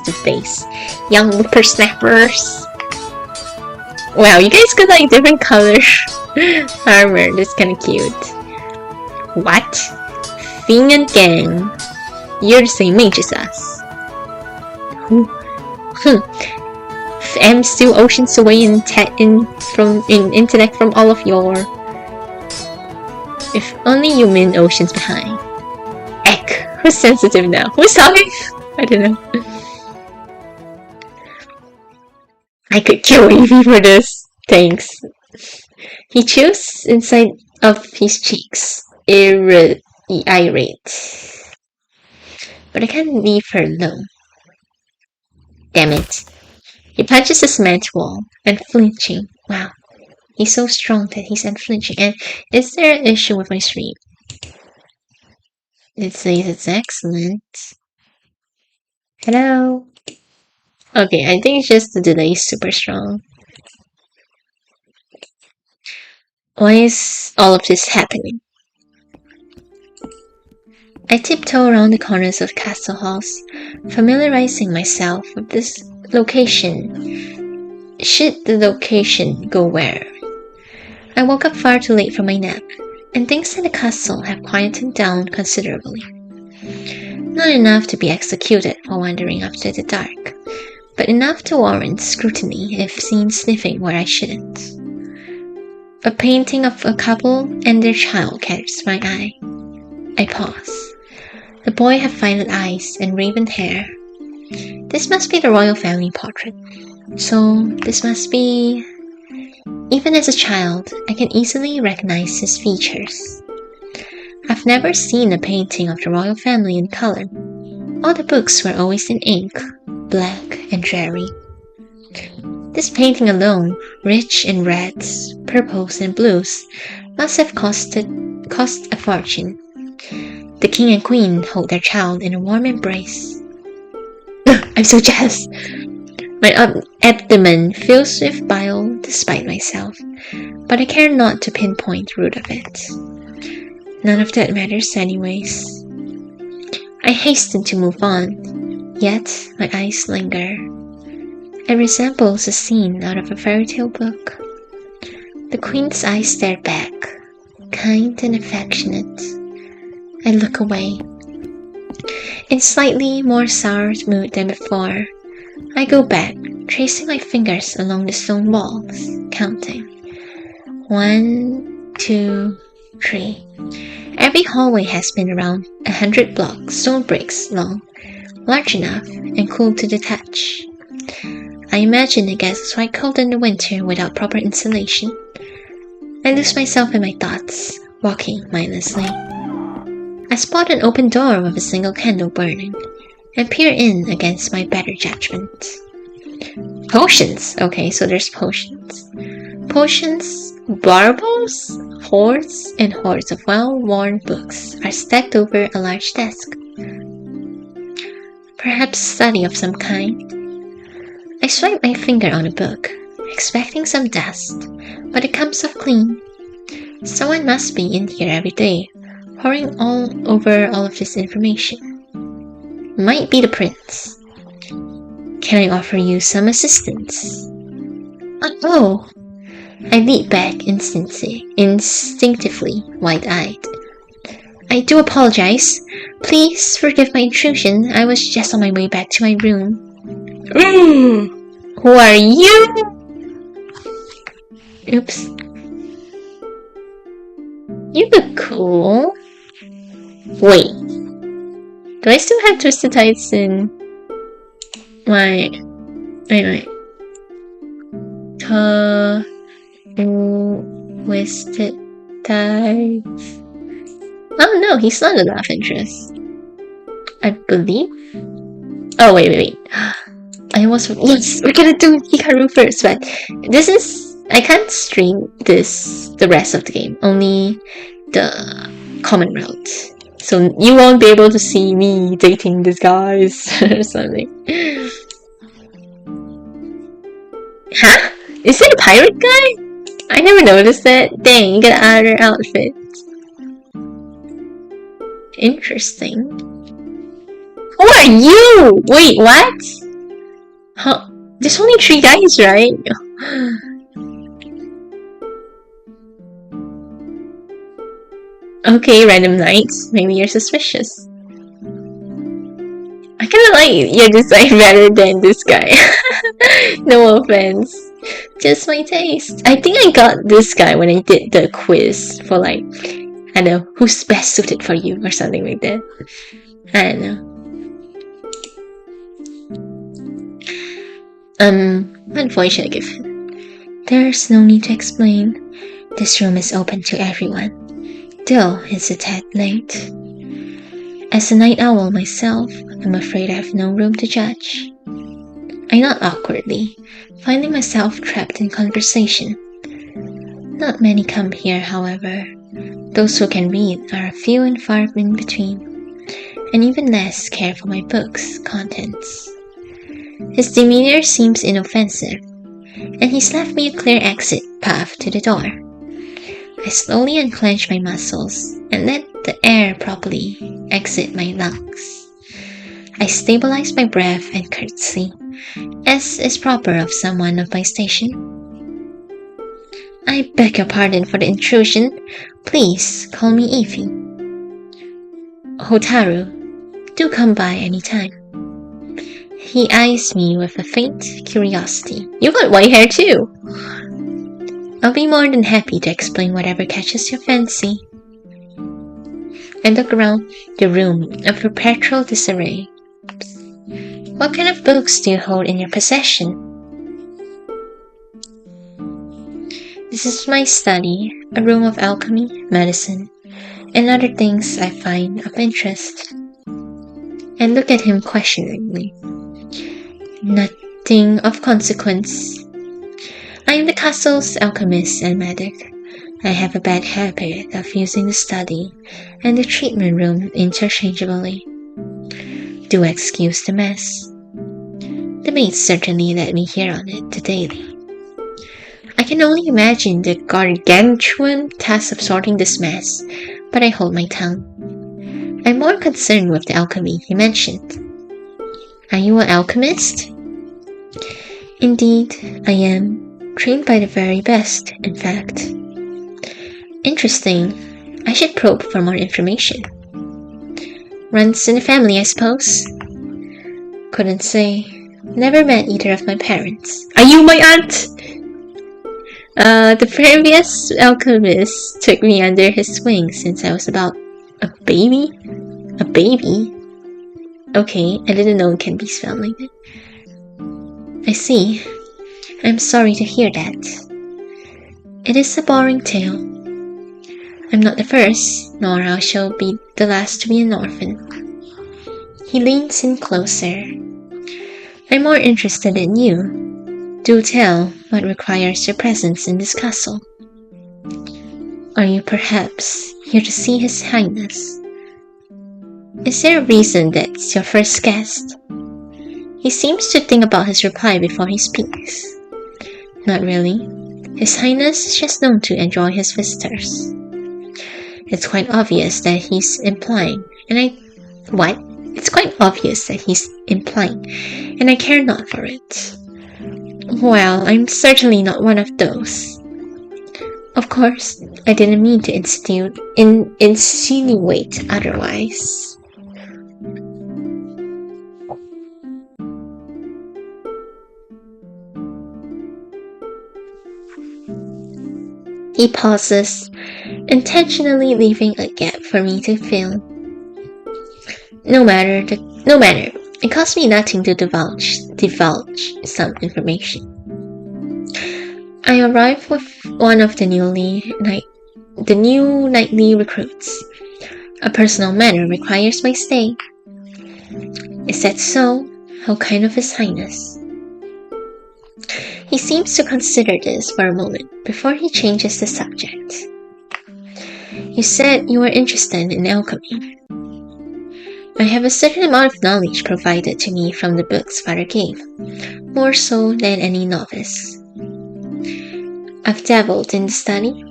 to face? Young whippersnappers. Wow, you guys got like different color armor. That's kind of cute. What? Fing and Gang. You're the same age as us. I'm still oceans away in intellect from all of your. If only you mean oceans behind. Eck, who's sensitive now? Who's talking? I don't know. I could kill Evie for this. Thanks. He chews inside of his cheeks, irate. But I can't leave her alone. Damn it. He punches the cement wall, unflinching. Wow. He's so strong that he's unflinching. And is there an issue with my stream? It says it's excellent. Hello? Okay, I think it's just the delay is super strong. Why is all of this happening? I tiptoe around the corners of castle halls, familiarizing myself with this location. Should the location go where? I woke up far too late for my nap, and things in the castle have quietened down considerably. Not enough to be executed while wandering after the dark, but enough to warrant scrutiny if seen sniffing where I shouldn't. A painting of a couple and their child catches my eye. I pause. The boy had violet eyes and raven hair. This must be the royal family portrait. So this must be... Even as a child, I can easily recognize his features. I've never seen a painting of the royal family in color. All the books were always in ink, black and dreary. This painting alone, rich in reds, purples and blues, must have cost a fortune. The king and queen hold their child in a warm embrace. I'm so jealous. My abdomen fills with bile despite myself, but I care not to pinpoint the root of it. None of that matters anyways. I hasten to move on, yet my eyes linger. It resembles a scene out of a fairy tale book. The queen's eyes stare back, kind and affectionate. I look away. In slightly more sour mood than before, I go back, tracing my fingers along the stone walls, counting. 1, 2, 3. Every hallway has been around 100 stone bricks long, large enough and cool to the touch. I imagine it gets quite cold in the winter without proper insulation. I lose myself in my thoughts, walking mindlessly. I spot an open door with a single candle burning, and peer in against my better judgment. Potions! Okay, so there's potions. Potions, baubles, hordes and hordes of well-worn books are stacked over a large desk. Perhaps study of some kind. I swipe my finger on a book, expecting some dust, but it comes off clean. Someone must be in here every day, poring all over all of this information. Might be the prince. Can I offer you some assistance? Oh! I leap back instinctively, wide-eyed. I do apologize. Please forgive my intrusion. I was just on my way back to my room. Who are you? Oops. You look cool. Wait. Do I still have twisted tights in my... Wait. Twisted tights. Oh no, he's not a love interest. I believe. Oh wait. I was yes, we're gonna do Hikaru first, but this is I can't stream the rest of the game, only the common route. So you won't be able to see me dating this guy or something. Huh? Is it a pirate guy? I never noticed that. Dang, you got another outfit. Interesting. Who are you? Wait, what? Huh? There's only 3 guys, right? Okay, random nights. Maybe you're suspicious. I kinda like your design better than this guy. No offense. Just my taste. I think I got this guy when I did the quiz for like, I don't know, who's best suited for you or something like that. I don't know. What voice should I give him? There's no need to explain. This room is open to everyone, though it's a tad late. As a night owl myself, I'm afraid I have no room to judge. I nod awkwardly, finding myself trapped in conversation. Not many come here, however. Those who can read are few and far in between, and even less care for my book's contents. His demeanor seems inoffensive, and he's left me a clear exit path to the door. I slowly unclench my muscles and let the air properly exit my lungs. I stabilize my breath and curtsy, as is proper of someone of my station. I beg your pardon for the intrusion. Please call me Evie. Hotaru, do come by any time. He eyes me with a faint curiosity. You got white hair too. I'll be more than happy to explain whatever catches your fancy. I look around the room in perpetual disarray. What kind of books do you hold in your possession? This is my study, a room of alchemy, medicine, and other things I find of interest. I look at him questioningly. Nothing of consequence. I am the castle's alchemist and medic. I have a bad habit of using the study and the treatment room interchangeably. Do excuse the mess. The maids certainly let me hear on it daily. I can only imagine the gargantuan task of sorting this mess, but I hold my tongue. I'm more concerned with the alchemy he mentioned. Are you an alchemist? Indeed, I am, trained by the very best, in fact. Interesting. I should probe for more information. Runs in the family, I suppose? Couldn't say. Never met either of my parents. Are you my aunt? The previous alchemist took me under his wing since I was about a baby? A baby? Okay, I didn't know it can be spelled like that. I see. I'm sorry to hear that. It is a boring tale. I'm not the first, nor I shall be the last to be an orphan. He leans in closer. I'm more interested in you. Do tell what requires your presence in this castle. Are you perhaps here to see His Highness? Is there a reason that's your first guest? He seems to think about his reply before he speaks. Not really. His Highness is just known to enjoy his visitors. It's quite obvious that he's implying, It's quite obvious that he's implying, and I care not for it. Well, I'm certainly not one of those. Of course, I didn't mean to insinuate otherwise. He pauses, intentionally leaving a gap for me to fill. No matter. It costs me nothing to divulge some information. I arrive with one of the new nightly recruits. A personal matter requires my stay. Is that so? How kind of His Highness. He seems to consider this for a moment before he changes the subject. You said you were interested in alchemy. I have a certain amount of knowledge provided to me from the books Father gave, more so than any novice. I've dabbled in the study.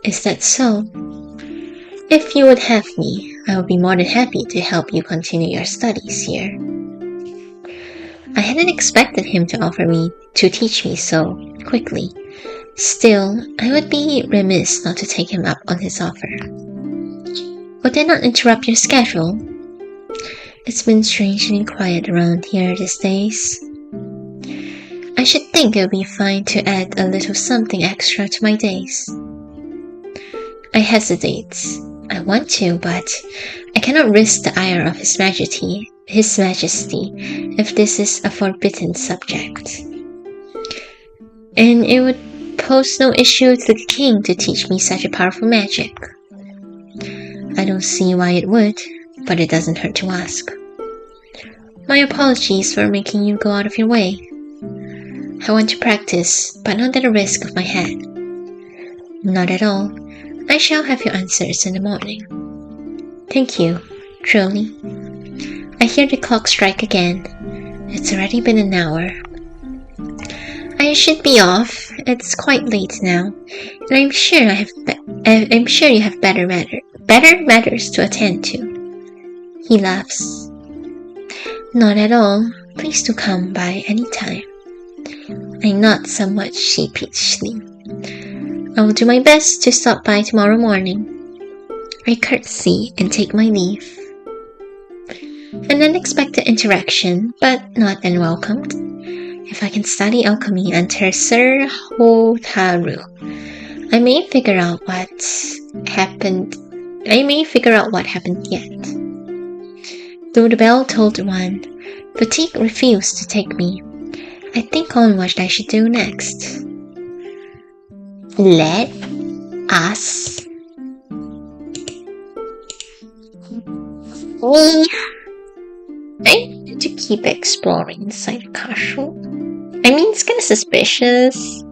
Is that so? If you would have me, I would be more than happy to help you continue your studies here. I hadn't expected him to offer me to teach me so quickly. Still, I would be remiss not to take him up on his offer. Would I not interrupt your schedule? It's been strangely quiet around here these days. I should think it would be fine to add a little something extra to my days. I hesitate. I want to, but I cannot risk the ire of His Majesty if this is a forbidden subject. And it would pose no issue to the king to teach me such a powerful magic. I don't see why it would, but it doesn't hurt to ask. My apologies for making you go out of your way. I want to practice, but not at the risk of my head. Not at all. I shall have your answers in the morning. Thank you, truly. I hear the clock strike again. It's already been an hour. I should be off. It's quite late now, and I'm sure you have better matters to attend to. He laughs. Not at all. Please do come by any time. I nod somewhat sheepishly. I will do my best to stop by tomorrow morning. I curtsy and take my leave. An unexpected interaction, but not unwelcomed. If I can study alchemy under Sir Hotaru, I may figure out what happened yet. Though the bell tolled 1, fatigue refused to take me. I think on what I should do next. Let us I need to keep exploring inside the castle. I mean, it's kind of suspicious,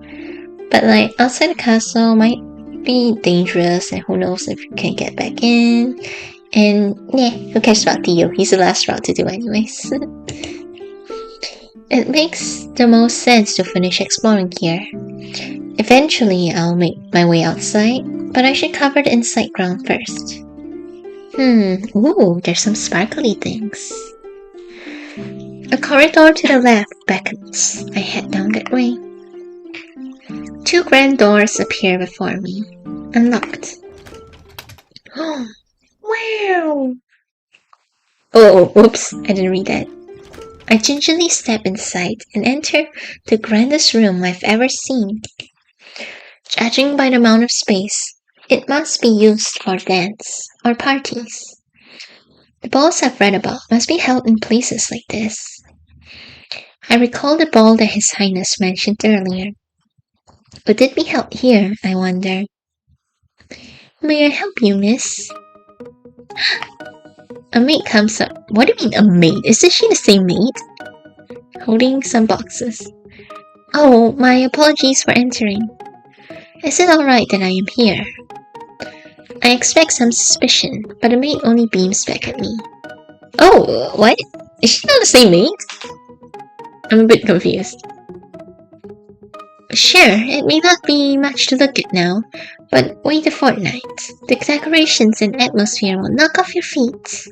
but like outside the castle might be dangerous, and who knows if you can get back in. And yeah, who cares about Theo? He's the last route to do anyways. It makes the most sense to finish exploring here. Eventually, I'll make my way outside, but I should cover the inside ground first. Ooh, there's some sparkly things. A corridor to the left beckons. I head down that way. 2 grand doors appear before me, unlocked. Oh, wow! Oh, whoops, I didn't read that. I gingerly step inside and enter the grandest room I've ever seen. Judging by the amount of space, it must be used for dance or parties. The balls I've read about must be held in places like this. I recall the ball that His Highness mentioned earlier. Would it be held here, I wonder? May I help you, miss? A maid comes up. What do you mean, a maid? Isn't she the same maid? Holding some boxes. Oh, my apologies for entering. Is it alright that I am here? I expect some suspicion, but the maid only beams back at me. Oh, what? Is she not the same maid? I'm a bit confused. Sure, it may not be much to look at now, but wait a fortnight. The decorations and atmosphere will knock off your feet.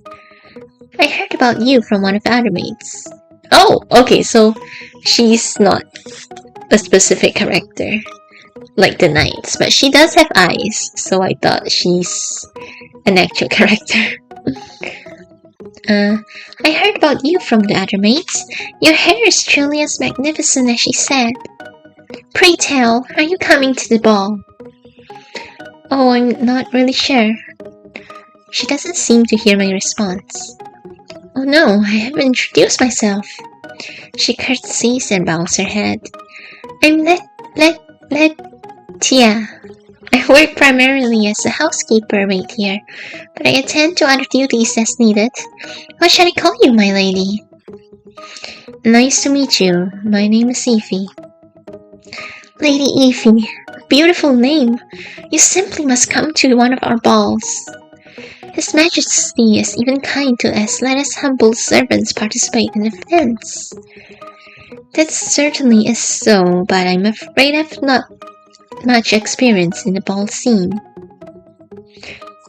I heard about you from one of the other maids. Oh, okay, so she's not a specific character like the knights, but she does have eyes, so I thought she's an actual character. I heard about you from the other maids. Your hair is truly as magnificent as she said. Pray tell, are you coming to the ball? Oh, I'm not really sure. She doesn't seem to hear my response. Oh no, I haven't introduced myself. She curtsies and bows her head. I'm Tia. I work primarily as a housekeeper maid here, but I attend to other duties as needed. What shall I call you, my lady? Nice to meet you. My name is Ify. Lady Ify. beautiful name. You simply must come to one of our balls. His Majesty is even kind to us. Let us humble servants participate in events. That certainly is so, but I'm afraid I've not much experience in the ball scene.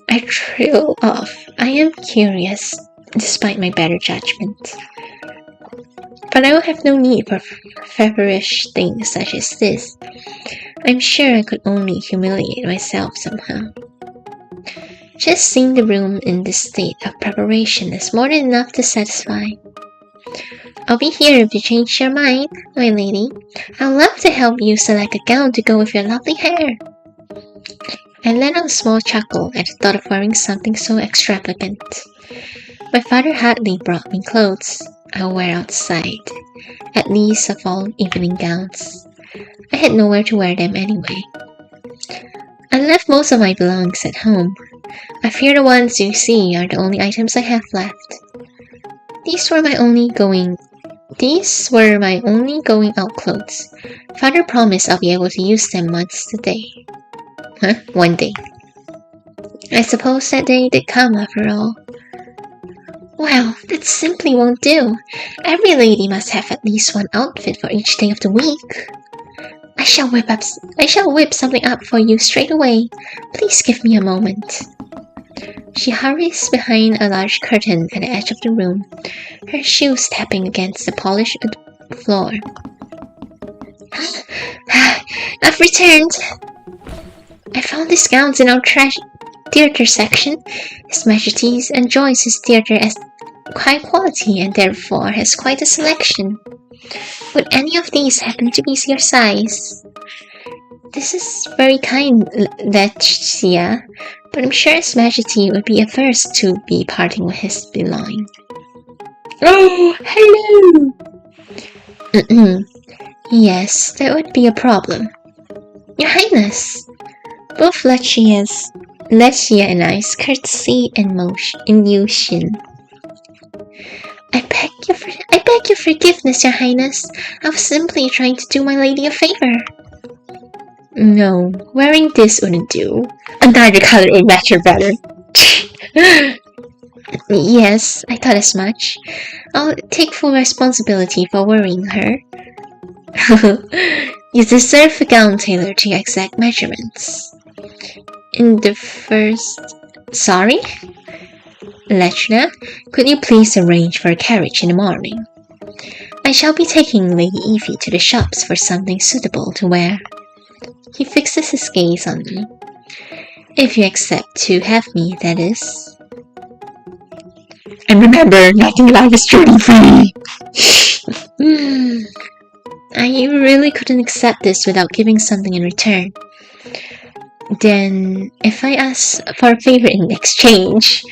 I trail off. I am curious, despite my better judgment. But I will have no need for feverish things such as this. I'm sure I could only humiliate myself somehow. Just seeing the room in this state of preparation is more than enough to satisfy. I'll be here if you change your mind, my lady. I'd love to help you select a gown to go with your lovely hair. I let out a small chuckle at the thought of wearing something so extravagant. My father hardly brought me clothes I'll wear outside, at least of all evening gowns. I had nowhere to wear them anyway. I left most of my belongings at home. I fear the ones you see are the only items I have left. These were my only going out clothes. Father promised I'll be able to use them once a day. One day. I suppose that day did come after all. Well, that simply won't do. Every lady must have at least one outfit for each day of the week. I shall whip something up for you straight away. Please give me a moment. She hurries behind a large curtain at the edge of the room, her shoes tapping against the polished floor. I've returned. I found these gowns in our theater section. His Majesty enjoys his theater as high quality and therefore has quite a selection. Would any of these happen to be your size? This is very kind, Leticia, but I'm sure His Majesty would be averse to be parting with his belongings. Oh, hello! Yes, that would be a problem. Your Highness! Both Letia and I curtsy in motion. I beg your forgiveness, Your Highness. I was simply trying to do my lady a favor. No, wearing this wouldn't do. Another color would match her better. Yes, I thought as much. I'll take full responsibility for worrying her. You deserve a gown tailored to your exact measurements. Sorry? Lechna, could you please arrange for a carriage in the morning? I shall be taking Lady Evie to the shops for something suitable to wear. He fixes his gaze on me. If you accept to have me, that is. And remember, nothing in life is truly free. I really couldn't accept this without giving something in return. Then, if I ask for a favor in exchange,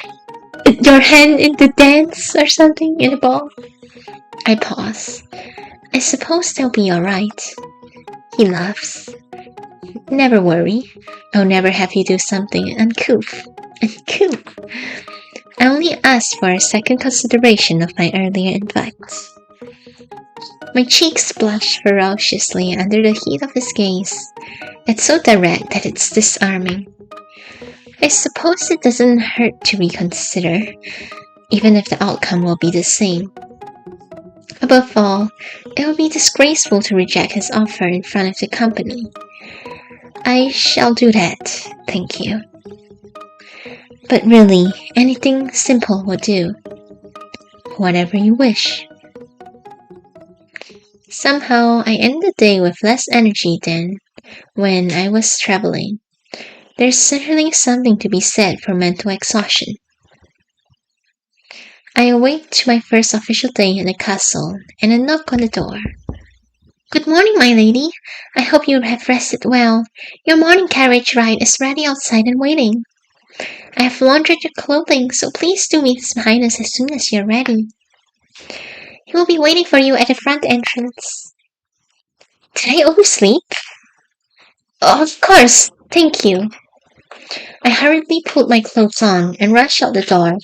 your hand in the dance or something in the ball? I pause. I suppose they'll be alright. He laughs. Never worry. I'll never have you do something uncouth. I only asked for a second consideration of my earlier invites. My cheeks blush ferociously under the heat of his gaze. It's so direct that it's disarming. I suppose it doesn't hurt to reconsider, even if the outcome will be the same. Above all, it would be disgraceful to reject his offer in front of the company. I shall do that, thank you. But really, anything simple will do. Whatever you wish. Somehow, I end the day with less energy than when I was traveling. There's certainly something to be said for mental exhaustion. I awake to my first official day in the castle and a knock on the door. Good morning, my lady. I hope you have rested well. Your morning carriage ride is ready outside and waiting. I have laundered your clothing, so please do meet His Highness as soon as you're ready. He will be waiting for you at the front entrance. Did I oversleep? Oh, of course, thank you. I hurriedly put my clothes on and rushed out the door,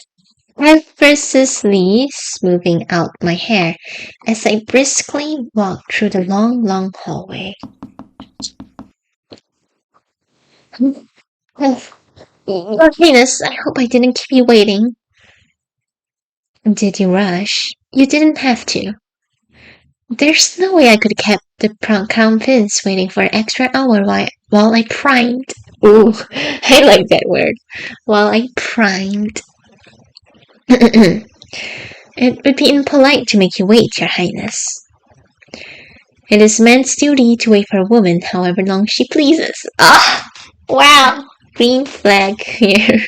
effortlessly smoothing out my hair as I briskly walked through the long hallway. Your Highness, I hope I didn't keep you waiting. Did you rush? You didn't have to. There's no way I could have kept the crown prince waiting for an extra hour while I primed. Ooh, I like that word. While I primed. It would be impolite to make you wait, Your Highness. It is man's duty to wait for a woman however long she pleases. Ah! Wow! Green flag here.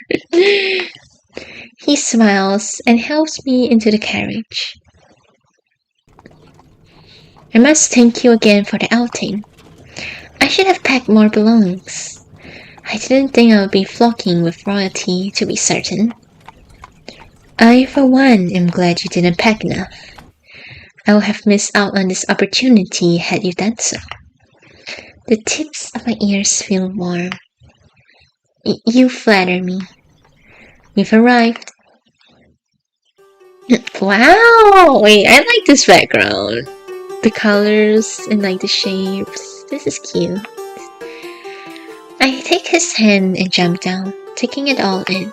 He smiles and helps me into the carriage. I must thank you again for the outing. I should have packed more belongings. I didn't think I would be flocking with royalty, to be certain. I, for one, am glad you didn't pack enough. I would have missed out on this opportunity had you done so. The tips of my ears feel warm. You flatter me. We've arrived. Wow! Wait, I like this background. The colors and like the shapes. This is cute. I take his hand and jump down, taking it all in.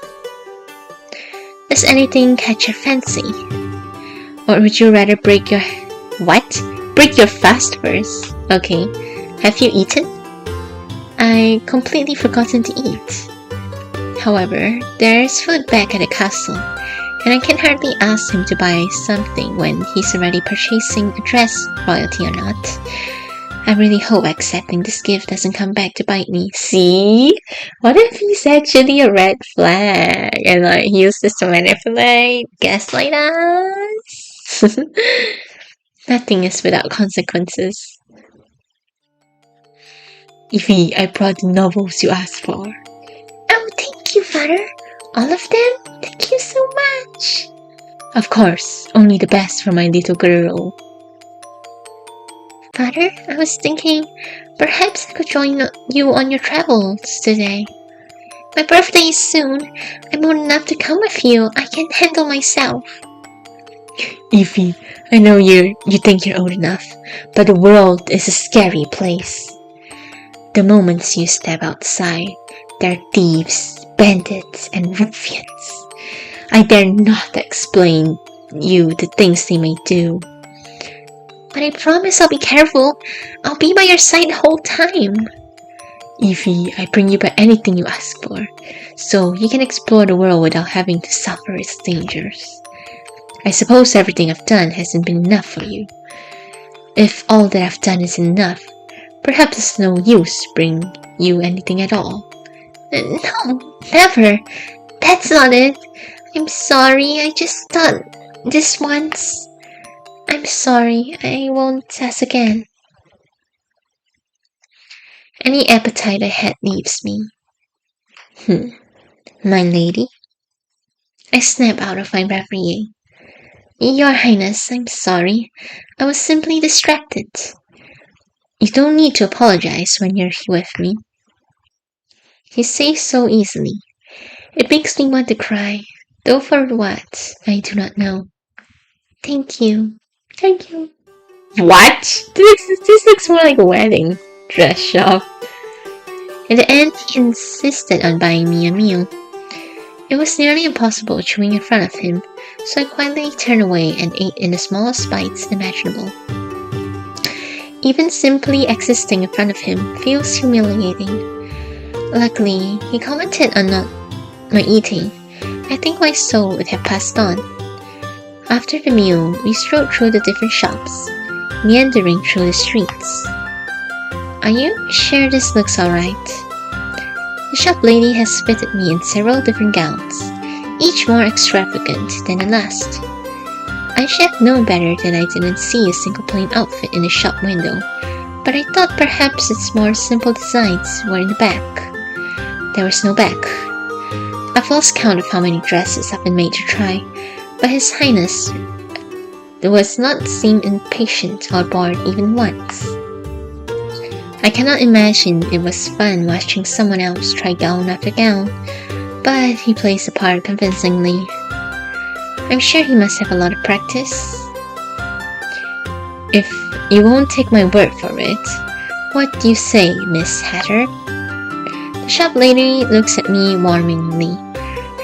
Does anything catch your fancy? Or would you rather break your... What? Break your fast first. Okay. Have you eaten? I completely forgotten to eat. However, there's food back at the castle, and I can hardly ask him to buy something when he's already purchasing a dress, royalty or not. I really hope accepting this gift doesn't come back to bite me. See? What if he's actually a red flag and like he used this to manipulate, gaslight us? Nothing is without consequences. Evie, I brought the novels you asked for. Oh, thank you, Father. All of them? Thank you so much. Of course, only the best for my little girl. Father, I was thinking perhaps I could join you on your travels today. My birthday is soon. I'm old enough to come with you. I can handle myself. Evie, I know you think you're old enough, but the world is a scary place. The moments you step outside, there are thieves, bandits, and ruffians. I dare not explain you the things they may do. But I promise I'll be careful. I'll be by your side the whole time. Evie, I bring you by anything you ask for, so you can explore the world without having to suffer its dangers. I suppose everything I've done hasn't been enough for you. If all that I've done is enough, perhaps it's no use bring you anything at all. No, never. That's not it. I'm sorry, I just thought this once. I'm sorry, I won't ask again. Any appetite I had leaves me. My lady? I snap out of my reverie. Your Highness, I'm sorry. I was simply distracted. You don't need to apologize when you're with me. You say so easily. It makes me want to cry, though for what, I do not know. Thank you. Thank you. What? This looks more like a wedding dress shop. In the end, he insisted on buying me a meal. It was nearly impossible chewing in front of him, so I quietly turned away and ate in the smallest bites imaginable. Even simply existing in front of him feels humiliating. Luckily, he commented on not my eating. I think my soul would have passed on. After the meal, we strolled through the different shops, meandering through the streets. Are you sure this looks alright? The shop lady has fitted me in several different gowns, each more extravagant than the last. I should have known better that I didn't see a single plain outfit in the shop window, but I thought perhaps its more simple designs were in the back. There was no back. I've lost count of how many dresses I've been made to try, but His Highness was not seem impatient or bored even once. I cannot imagine it was fun watching someone else try gown after gown, but he plays the part convincingly. I'm sure he must have a lot of practice. If you won't take my word for it, what do you say, Miss Hatter? The Shop lady looks at me warmingly.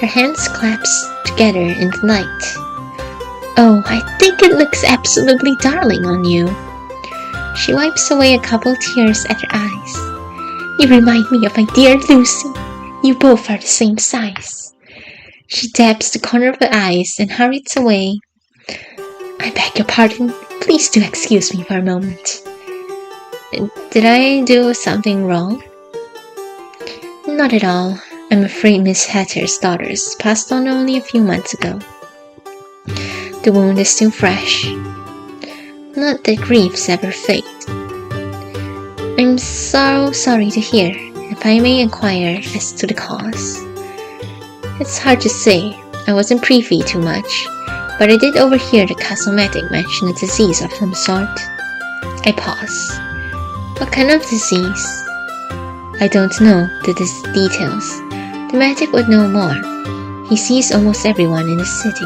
Her hands clasp together in the night. Oh, I think it looks absolutely darling on you. She wipes away a couple tears at her eyes. You remind me of my dear Lucy. You both are the same size. She dabs the corner of her eyes and hurries away. I beg your pardon. Please do excuse me for a moment. Did I do something wrong? Not at all. I'm afraid Miss Hatter's daughters passed on only a few months ago. The wound is still fresh. Not that griefs ever fade. I'm so sorry to hear. If I may inquire as to the cause. It's hard to say. I wasn't privy to much, but I did overhear the cosmetic mention a disease of some sort. I pause. What kind of disease? I don't know the details. The medic would know more. He sees almost everyone in the city.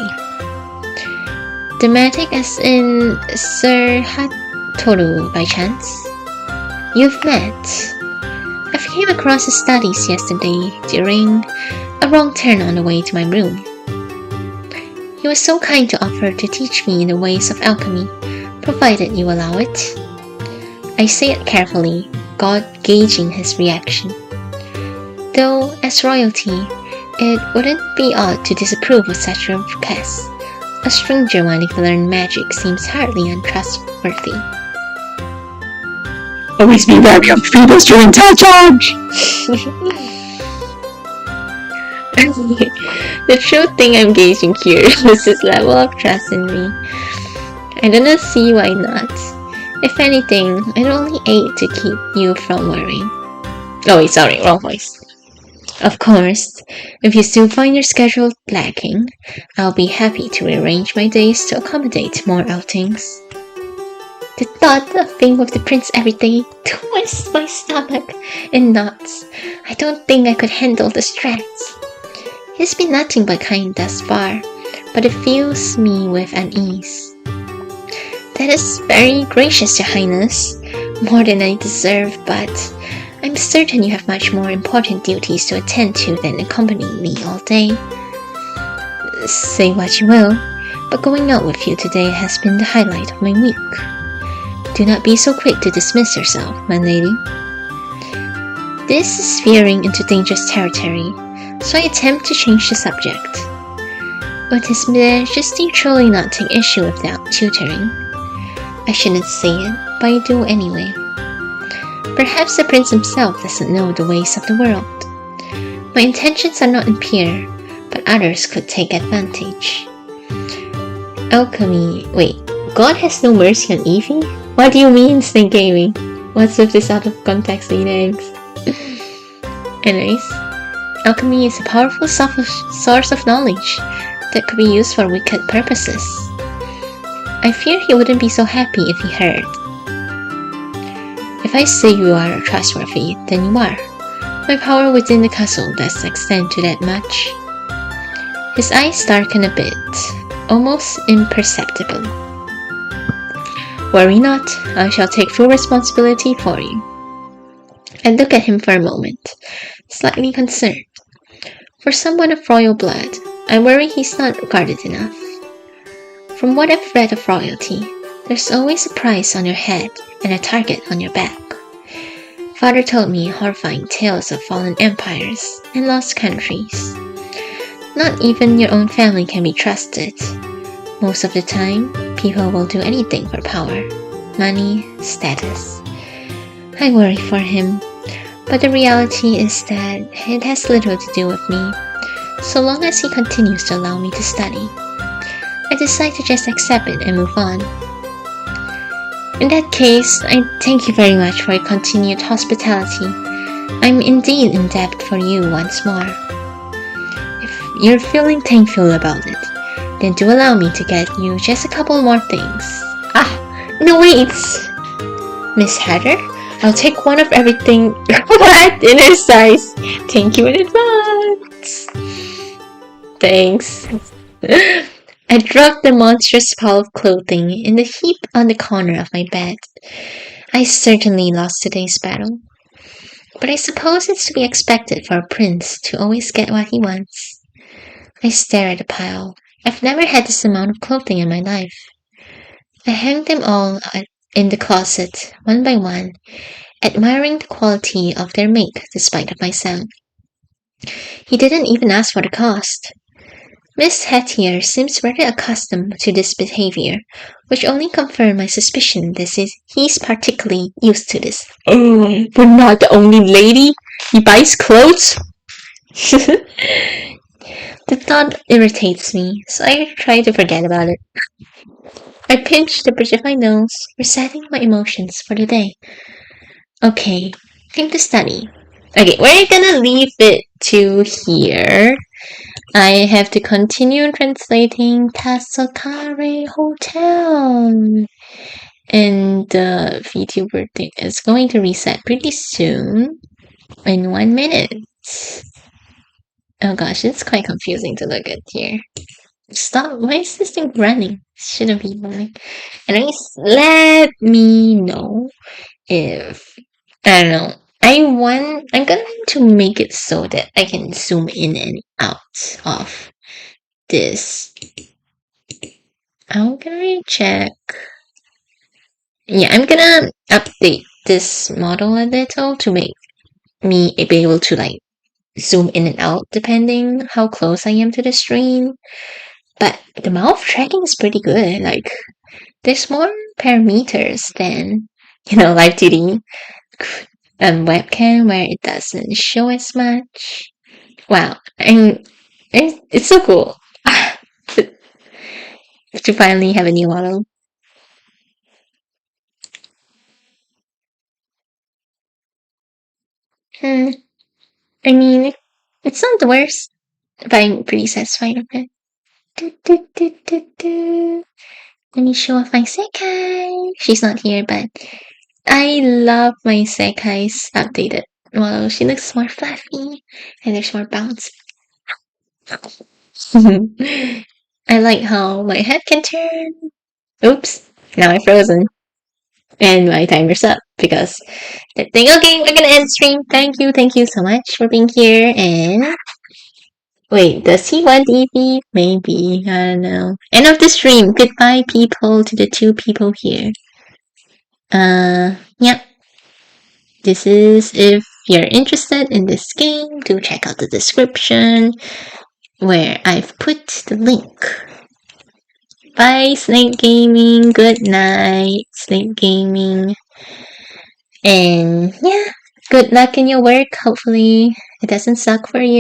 The medic as in Sir Hatoru by chance? You've met. I came across his studies yesterday during a wrong turn on the way to my room. He was so kind to offer to teach me the ways of alchemy, provided you allow it. I say it carefully, God gauging his reaction. Though, as royalty, it wouldn't be odd to disapprove of such a request. A stranger wanting to learn magic seems hardly untrustworthy. Always be wary of people's during charge! The true thing I'm gauging here is his level of trust in me. I do not see why not. If anything, I'd only aid to keep you from worrying. Oh wait, sorry, wrong voice. Of course, if you still find your schedule lacking, I'll be happy to rearrange my days to accommodate more outings. The thought of being with the prince every day twists my stomach in knots. I don't think I could handle the stress. He's been nothing but kind thus far, but it fills me with unease. That is very gracious, Your Highness. More than I deserve, but I'm certain you have much more important duties to attend to than accompanying me all day. Say what you will, but going out with you today has been the highlight of my week. Do not be so quick to dismiss yourself, my lady. This is veering into dangerous territory, so I attempt to change the subject. But His Majesty truly not take issue with that tutoring. I shouldn't say it, but I do anyway. Perhaps the prince himself doesn't know the ways of the world. My intentions are not impure, but others could take advantage. Alchemy. Wait, God has no mercy on Evie? What do you mean, Snake Gaming? What's with this out of context eggs? Anyways, alchemy is a powerful source of knowledge that could be used for wicked purposes. I fear he wouldn't be so happy if he heard. If I say you are trustworthy, then you are. My power within the castle does extend to that much. His eyes darken a bit, almost imperceptible. Worry not, I shall take full responsibility for you. I look at him for a moment, slightly concerned. For someone of royal blood, I worry he's not guarded enough. From what I've read of royalty, there's always a price on your head and a target on your back. Father told me horrifying tales of fallen empires and lost countries. Not even your own family can be trusted. Most of the time, people will do anything for power, money, status. I worry for him, but the reality is that it has little to do with me, so long as he continues to allow me to study. I decide to just accept it and move on. In that case, I thank you very much for your continued hospitality. I'm indeed in debt for you once more. If you're feeling thankful about it, then do allow me to get you just a couple more things. No wait! Miss Hatter, I'll take one of everything in her size. Thank you in advance. Thanks. I dropped the monstrous pile of clothing in the heap on the corner of my bed. I certainly lost today's battle. but I suppose it's to be expected for a prince to always get what he wants. I stare at the pile. I've never had this amount of clothing in my life. I hang them all in the closet, one by one, admiring the quality of their make despite of myself. He didn't even ask for the cost. Miss Hettier seems rather accustomed to this behavior, which only confirmed my suspicion he's particularly used to this. Oh, we're not the only lady. He buys clothes. The thought irritates me, so I try to forget about it. I pinch the bridge of my nose, resetting my emotions for the day. Okay, time to study. Okay, we're gonna leave it to here. I have to continue translating Tasakare Hotel. And the VTuber thing is going to reset pretty soon. In 1 minute. Oh gosh, it's quite confusing to look at here. Stop, why is this thing running? It shouldn't be running. Anyways, let me know if, I don't know, I'm going to make it so that I can zoom in and out of this. I'm gonna check. Yeah, I'm gonna update this model a little to make me be able to like zoom in and out depending how close I am to the screen. But the mouth tracking is pretty good. Like, there's more parameters than, live TD webcam where it doesn't show as much. Wow, and it's so cool to finally have a new model. I mean, it's not the worst, but I'm pretty satisfied with it. Let me show off my Sekai. She's not here, but I love my Sekai's updated model. She looks more fluffy and there's more bounce. I like how my head can turn. Oops, now I'm frozen. And my timer's up because that thing. Okay, we're gonna end stream. Thank you so much for being here. And wait, does he want EV? Maybe, I don't know. End of the stream. Goodbye, people, to the 2 people here. Yeah. This is, if you're interested in this game, do check out the description where I've put the link. Bye, Snake Gaming. Good night, Snake Gaming. And yeah, good luck in your work. Hopefully, it doesn't suck for you.